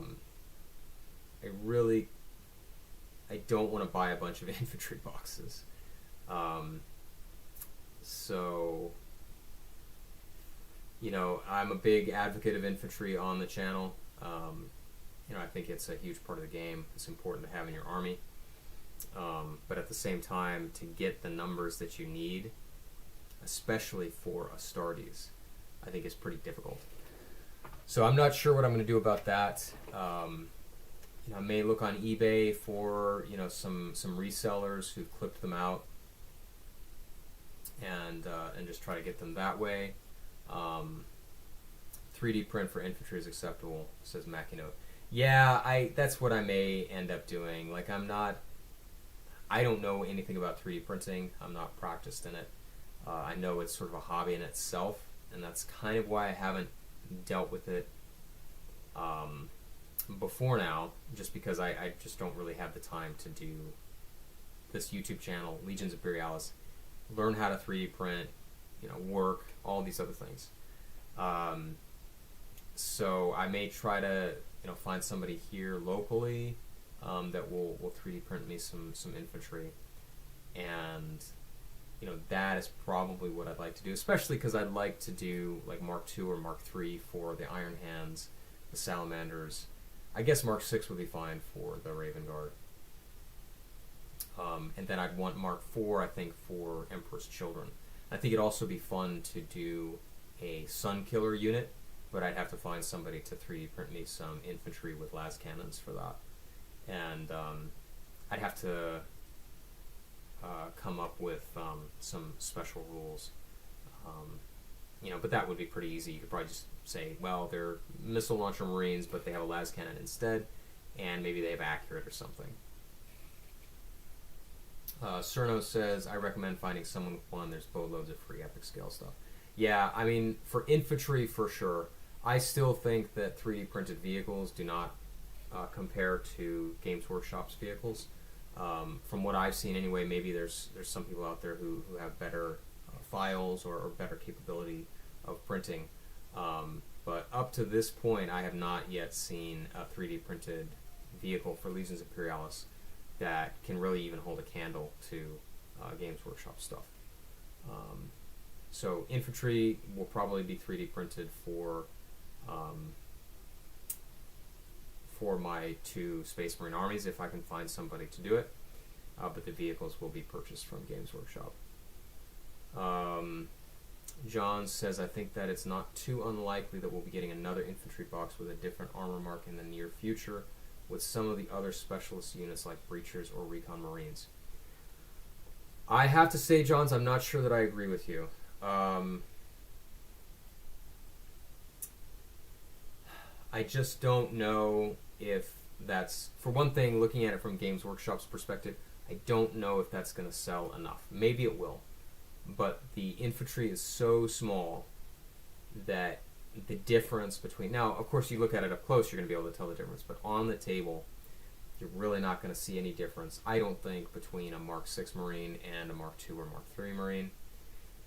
don't want to buy a bunch of infantry boxes. So, I'm a big advocate of infantry on the channel. I think it's a huge part of the game. It's important to have in your army. But at the same time, to get the numbers that you need, especially for Astartes, I think is pretty difficult. So I'm not sure what I'm going to do about that. I may look on eBay for some resellers who've clipped them out, and just try to get them that way. 3D print for infantry is acceptable, says Macchino. Yeah, that's what I may end up doing. Like I don't know anything about 3D printing. I'm not practiced in it. I know it's sort of a hobby in itself, and that's kind of why I haven't dealt with it before now, just because I just don't really have the time to do this YouTube channel, Legions Imperialis, learn how to 3D print, work, all these other things. So I may try to find somebody here locally that will 3D print me some infantry, and that is probably what I'd like to do, especially because I'd like to do like Mark II or Mark III for the Iron Hands, the Salamanders. I guess Mark VI would be fine for the Raven Guard. And then I'd want Mark IV, I think, for Emperor's Children. I think it'd also be fun to do a Sun Killer unit, but I'd have to find somebody to 3D print me some infantry with las cannons for that. And I'd have to come up with some special rules. But that would be pretty easy. You could probably just say, well, they're missile launcher Marines, but they have a las cannon instead, and maybe they have accurate or something. Cerno says, I recommend finding someone with one. There's boatloads of free epic scale stuff. Yeah, I mean, for infantry, for sure. I still think that 3D printed vehicles do not compare to Games Workshop's vehicles. From what I've seen anyway, maybe there's some people out there who have better files or better capability of printing. But up to this point, I have not yet seen a 3D printed vehicle for Legions Imperialis that can really even hold a candle to Games Workshop stuff. So infantry will probably be 3D printed for my 2 Space Marine armies if I can find somebody to do it. But the vehicles will be purchased from Games Workshop. John says, I think that it's not too unlikely that we'll be getting another infantry box with a different armor mark in the near future with some of the other specialist units like Breachers or Recon Marines. I have to say, Johns, I'm not sure that I agree with you. I just don't know if that's, for one thing, looking at it from Games Workshop's perspective, I don't know if that's going to sell enough. Maybe it will. But the infantry is so small that the difference between... Now, of course, you look at it up close, you're going to be able to tell the difference. But on the table, you're really not going to see any difference, I don't think, between a Mark 6 Marine and a Mark 2 or Mark 3 Marine.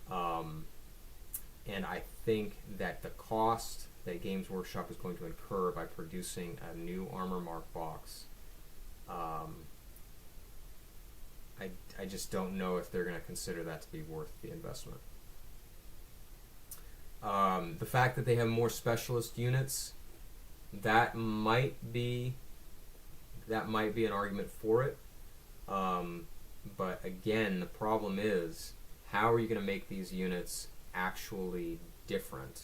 And I think that the cost that Games Workshop is going to incur by producing a new Armor Mark box, I just don't know if they're going to consider that to be worth the investment. The fact that they have more specialist units, that might be an argument for it. But again, the problem is, how are you going to make these units actually different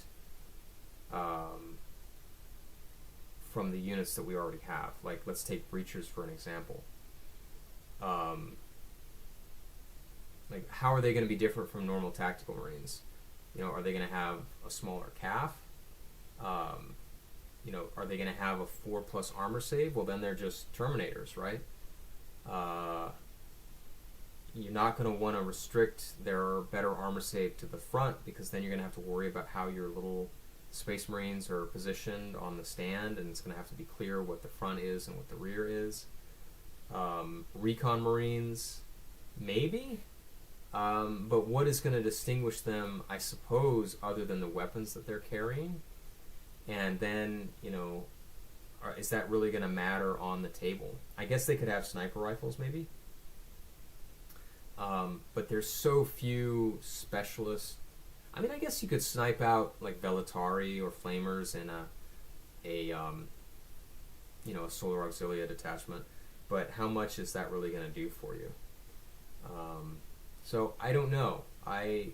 from the units that we already have? Like, let's take Breachers for an example. Like, how are they going to be different from normal tactical Marines? You know, are they going to have a smaller calf? You know, are they going to have a 4+ armor save? Well, then they're just Terminators, right? You're not going to want to restrict their better armor save to the front, because then you're going to have to worry about how your little Space Marines are positioned on the stand, and it's going to have to be clear what the front is and what the rear is. Recon Marines, maybe? But what is going to distinguish them, I suppose, other than the weapons that they're carrying? And then, you know, is that really going to matter on the table? I guess they could have sniper rifles, maybe. But there's so few specialists. I mean, I guess you could snipe out like Velatari or Flamers in a Solar Auxilia detachment. But how much is that really going to do for you? So I don't know. I'm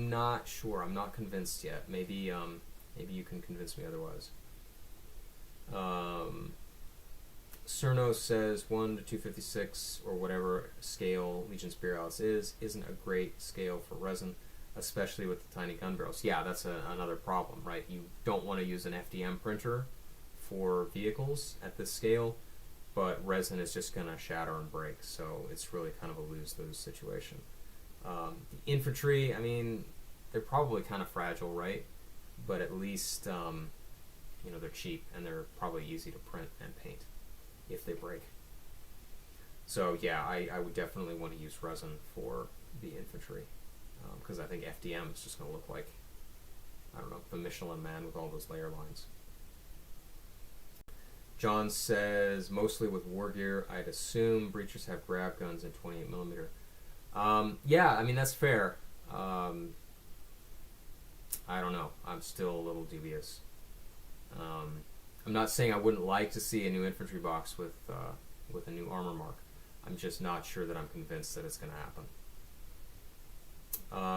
not sure. I'm not convinced yet. Maybe you can convince me otherwise. Cerno says 1 to 256 or whatever scale Legion Imperialis isn't a great scale for resin, especially with the tiny gun barrels. Yeah, that's another problem, right? You don't want to use an FDM printer for vehicles at this scale, but resin is just going to shatter and break, so it's really kind of a lose-lose situation. The infantry, I mean, they're probably kind of fragile, right? But at least, they're cheap, and they're probably easy to print and paint if they break. So yeah, I would definitely want to use resin for the infantry, because I think FDM is just going to look like, I don't know, the Michelin Man with all those layer lines. John says, mostly with war gear, I'd assume Breachers have grab guns and 28mm. Yeah, I mean, that's fair. I don't know. I'm still a little dubious. I'm not saying I wouldn't like to see a new infantry box with a new armor mark. I'm just not sure that I'm convinced that it's going to happen.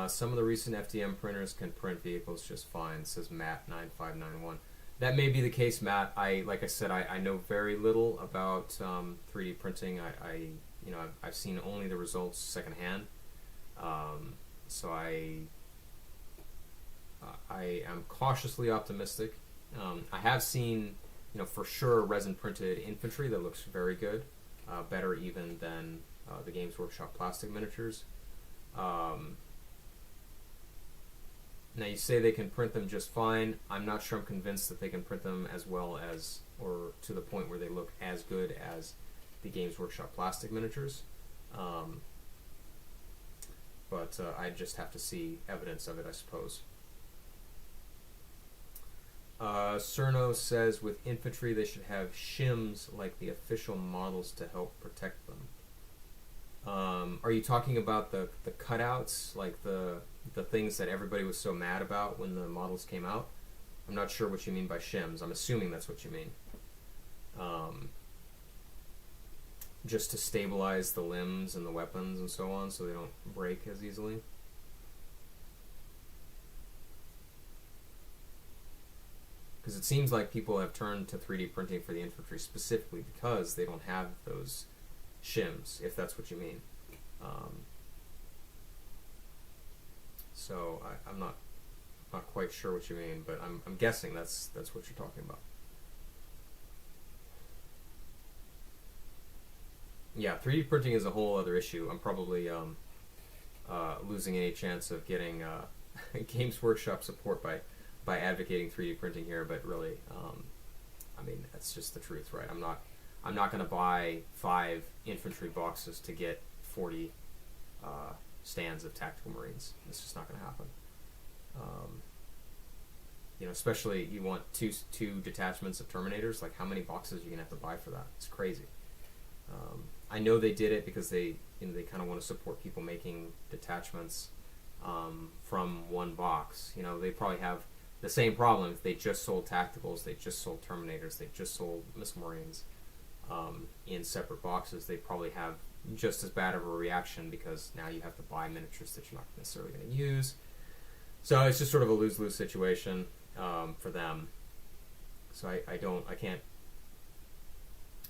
Some of the recent FDM printers can print vehicles just fine, says Matt9591. That may be the case, Matt. Like I said, I know very little about 3D printing. I've seen only the results secondhand. So I am cautiously optimistic. I have seen, for sure, resin printed infantry that looks very good, better even than the Games Workshop plastic miniatures. Now, you say they can print them just fine. I'm not sure I'm convinced that they can print them as well as, or to the point where they look as good as the Games Workshop plastic miniatures. But I just have to see evidence of it, I suppose. Cerno says with infantry they should have shims like the official models to help protect them. Are you talking about the cutouts, like the things that everybody was so mad about when the models came out? I'm not sure what you mean by shims. I'm assuming that's what you mean. Just to stabilize the limbs and the weapons and so on so they don't break as easily. Because it seems like people have turned to 3D printing for the infantry specifically because they don't have those shims, if that's what you mean. So I'm not quite sure what you mean, but I'm guessing that's what you're talking about. Yeah, 3D printing is a whole other issue. I'm probably losing any chance of getting Games Workshop support by advocating 3D printing here, but really, I mean, that's just the truth, right? I'm not going to buy 5 infantry boxes to get 40 stands of tactical marines. It's just not going to happen. You know, especially you want two detachments of Terminators. Like, how many boxes are you going to have to buy for that? It's crazy. I know they did it because they kind of want to support people making detachments from one box. You know, they probably have the same problem if they just sold tacticals, they just sold Terminators, they just sold missile marines in separate boxes. They probably have just as bad of a reaction because now you have to buy miniatures that you're not necessarily going to use. So it's just sort of a lose-lose situation for them. So I can't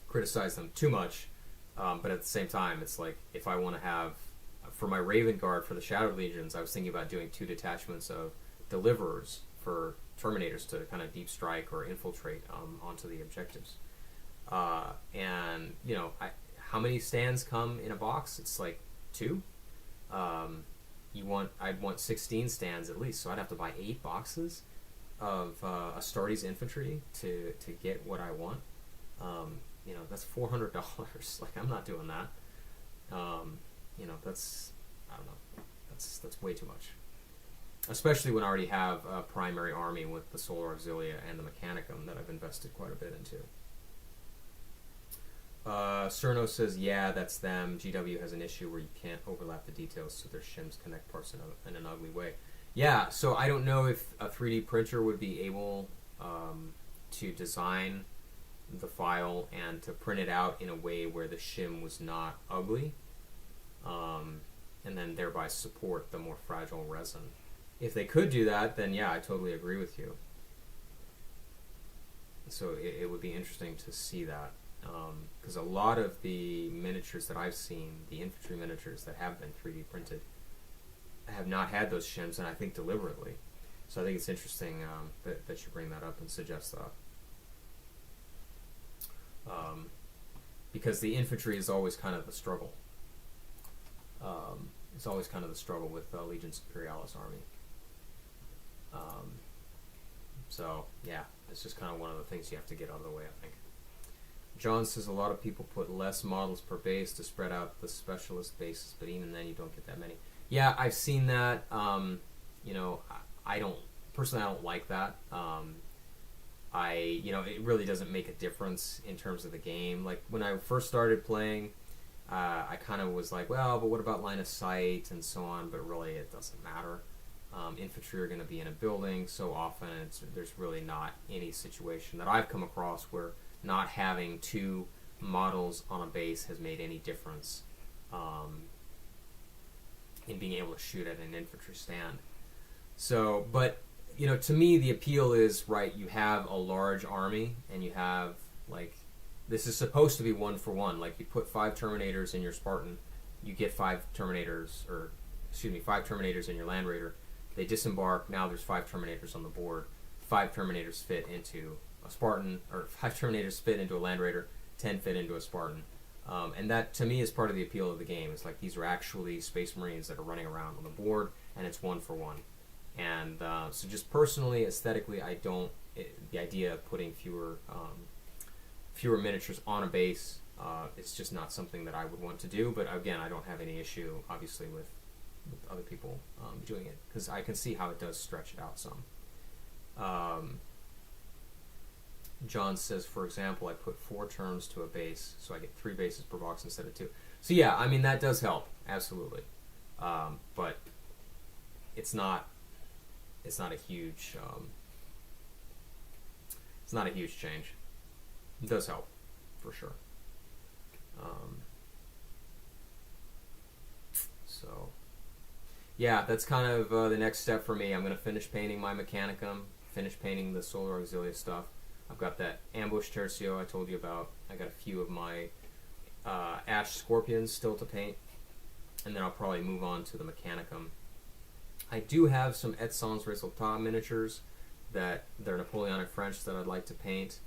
criticize them too much, but at the same time, it's like if I want to have, for my Raven Guard for the Shadow Legions, I was thinking about doing 2 detachments of Deliverers for Terminators to kind of deep strike or infiltrate onto the objectives. And, you know, how many stands come in a box? It's like 2. I'd want 16 stands at least, so I'd have to buy 8 boxes of Astartes infantry to get what I want. You know, that's $400. Like, I'm not doing that. You know, that's, I don't know, that's way too much. Especially when I already have a primary army with the Solar Auxilia and the Mechanicum that I've invested quite a bit into. Cerno says, yeah, that's them. GW has an issue where you can't overlap the details so their shims connect parts in an ugly way. Yeah, so I don't know if a 3D printer would be able to design the file and to print it out in a way where the shim was not ugly, and then thereby support the more fragile resin. If they could do that, then yeah, I totally agree with you. So it would be interesting to see that. Because a lot of the miniatures that I've seen, the infantry miniatures that have been 3D printed, have not had those shims, and I think deliberately. So I think it's interesting that you bring that up and suggest that. Because the infantry is always kind of the struggle. It's always kind of the struggle with Legion's Imperialis army. So, yeah, it's just kind of one of the things you have to get out of the way, I think. John says a lot of people put less models per base to spread out the specialist bases, but even then you don't get that many. Yeah, I've seen that. You know, I don't like that. You know, it really doesn't make a difference in terms of the game. Like, when I first started playing, I kind of was like, well, but what about line of sight and so on? But really, it doesn't matter. Infantry are going to be in a building so often, there's really not any situation that I've come across where not having 2 models on a base has made any difference in being able to shoot at an infantry stand. So, but, you know, to me, the appeal is, right, you have a large army, and you have, like, this is supposed to be 1-for-1. Like, you put 5 Terminators in your Spartan, you get 5 Terminators in your Land Raider. They disembark, now there's 5 Terminators on the board. 5 Terminators fit into a Spartan, or 5 Terminators fit into a Land Raider, 10 fit into a Spartan. And that, to me, is part of the appeal of the game. It's like, these are actually Space Marines that are running around on the board, and it's 1-for-1. And so just personally, aesthetically, the idea of putting fewer miniatures on a base, it's just not something that I would want to do. But again, I don't have any issue, obviously, with other people doing it, because I can see how it does stretch it out some. John says, for example, I put 4 terms to a base, so I get 3 bases per box instead of 2. So yeah, I mean, that does help, absolutely. But it's not a huge it's not a huge change. It does help, for sure. So yeah, that's kind of the next step for me. I'm going to finish painting my Mechanicum, finish painting the Solar Auxilia stuff. I've got that Ambush Tercio I told you about. I got a few of my Ash Scorpions still to paint, and then I'll probably move on to the Mechanicum. I do have some Et Sans Résultats miniatures that they're Napoleonic French that I'd like to paint.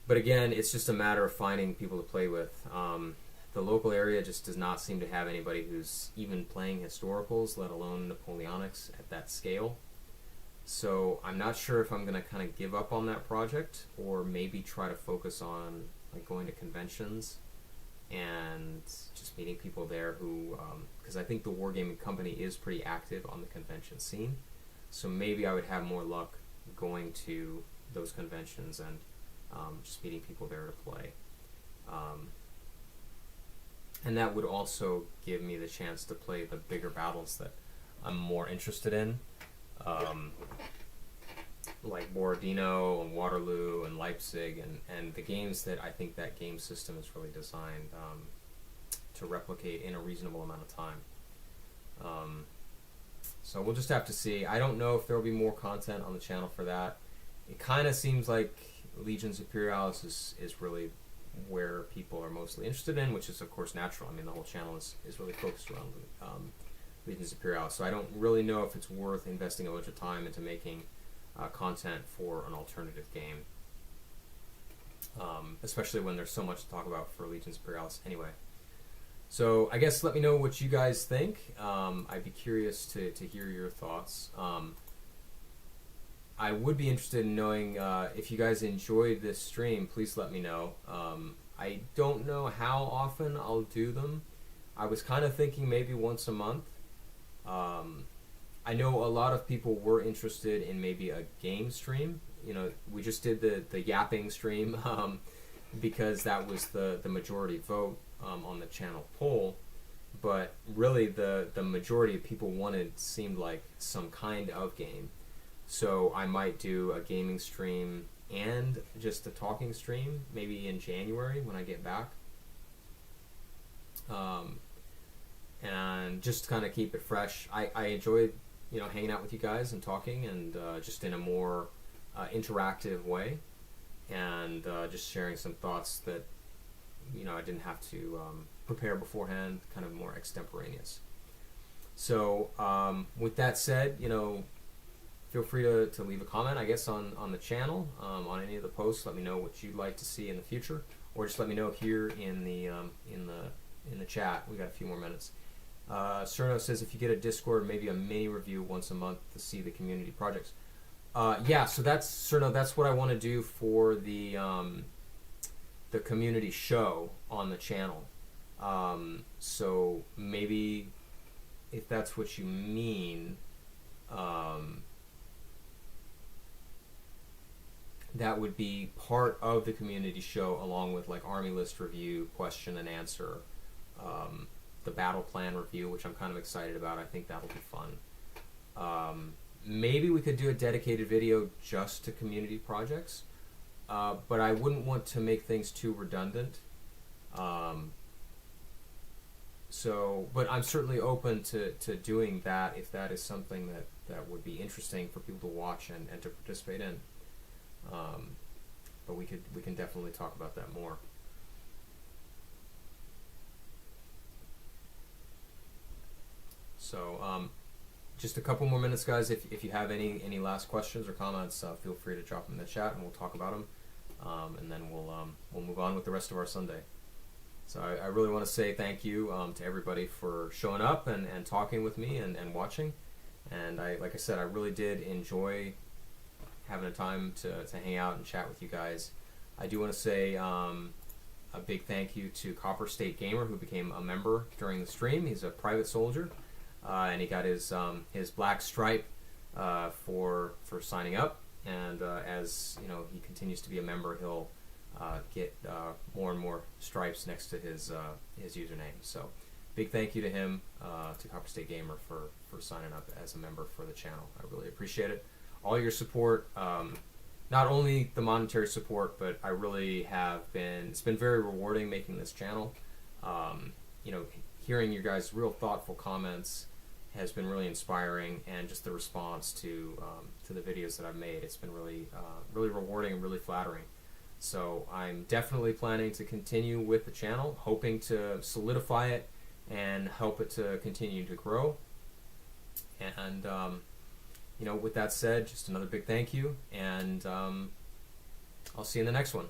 But again, it's just a matter of finding people to play with. The local area just does not seem to have anybody who's even playing historicals, let alone Napoleonics at that scale. So I'm not sure if I'm going to kind of give up on that project, or maybe try to focus on like going to conventions and just meeting people there who, because I think the Wargaming company is pretty active on the convention scene. So maybe I would have more luck going to those conventions and just meeting people there to play. And that would also give me the chance to play the bigger battles that I'm more interested in, like Borodino and Waterloo and Leipzig, and the games that I think that game system is really designed to replicate in a reasonable amount of time. So we'll just have to see. I don't know if there will be more content on the channel for that. It kind of seems like Legions Imperialis is really where people are mostly interested in, which is of course natural. I mean, the whole channel is really focused around Legions Imperialis, so I don't really know if it's worth investing a bunch of time into making content for an alternative game, especially when there's so much to talk about for Legions Imperialis anyway. So I guess let me know what you guys think. I'd be curious to hear your thoughts. I would be interested in knowing if you guys enjoyed this stream. Please let me know. I don't know how often I'll do them. I was kind of thinking maybe once a month. I know a lot of people were interested in maybe a game stream. You know, we just did the Yapping stream because that was the majority vote on the channel poll. But really the majority of people seemed like some kind of game. So I might do a gaming stream and just a talking stream, maybe in January when I get back. And just kind of keep it fresh. I enjoyed, hanging out with you guys and talking, and just in a more interactive way, and just sharing some thoughts that, I didn't have to prepare beforehand, kind of more extemporaneous. So with that said, feel free to leave a comment, I guess, on the channel, on any of the posts. Let me know what you'd like to see in the future, or just let me know here in the chat. We got a few more minutes. Cerno says if you get a Discord, maybe a mini review once a month to see the community projects. Yeah, so that's Cerno. That's what I want to do for the community show on the channel. So maybe if that's what you mean. That would be part of the community show, along with like army list review, question and answer, the battle plan review, which I'm kind of excited about. I think that'll be fun. Maybe we could do a dedicated video just to community projects, but I wouldn't want to make things too redundant. But I'm certainly open to doing that if that is something that would be interesting for people to watch and to participate in. But we can definitely talk about that more. So just a couple more minutes, guys. If you have any last questions or comments, feel free to drop them in the chat and we'll talk about them, and then we'll move on with the rest of our Sunday. So I really want to say thank you to everybody for showing up and talking with me and watching. And like I said, I really did enjoy having a time to hang out and chat with you guys. I do want to say a big thank you to Copper State Gamer, who became a member during the stream. He's a private soldier, and he got his black stripe for signing up. and as he continues to be a member, he'll get more and more stripes next to his username. So big thank you to him, to Copper State Gamer, for signing up as a member for the channel. I really appreciate it. All your support, not only the monetary support, but I really have been, it's been very rewarding making this channel. Hearing your guys' real thoughtful comments has been really inspiring, and just the response to the videos that I've made, it's been really rewarding and really flattering. So I'm definitely planning to continue with the channel, hoping to solidify it and help it to continue to grow. And with that said, just another big thank you, and I'll see you in the next one.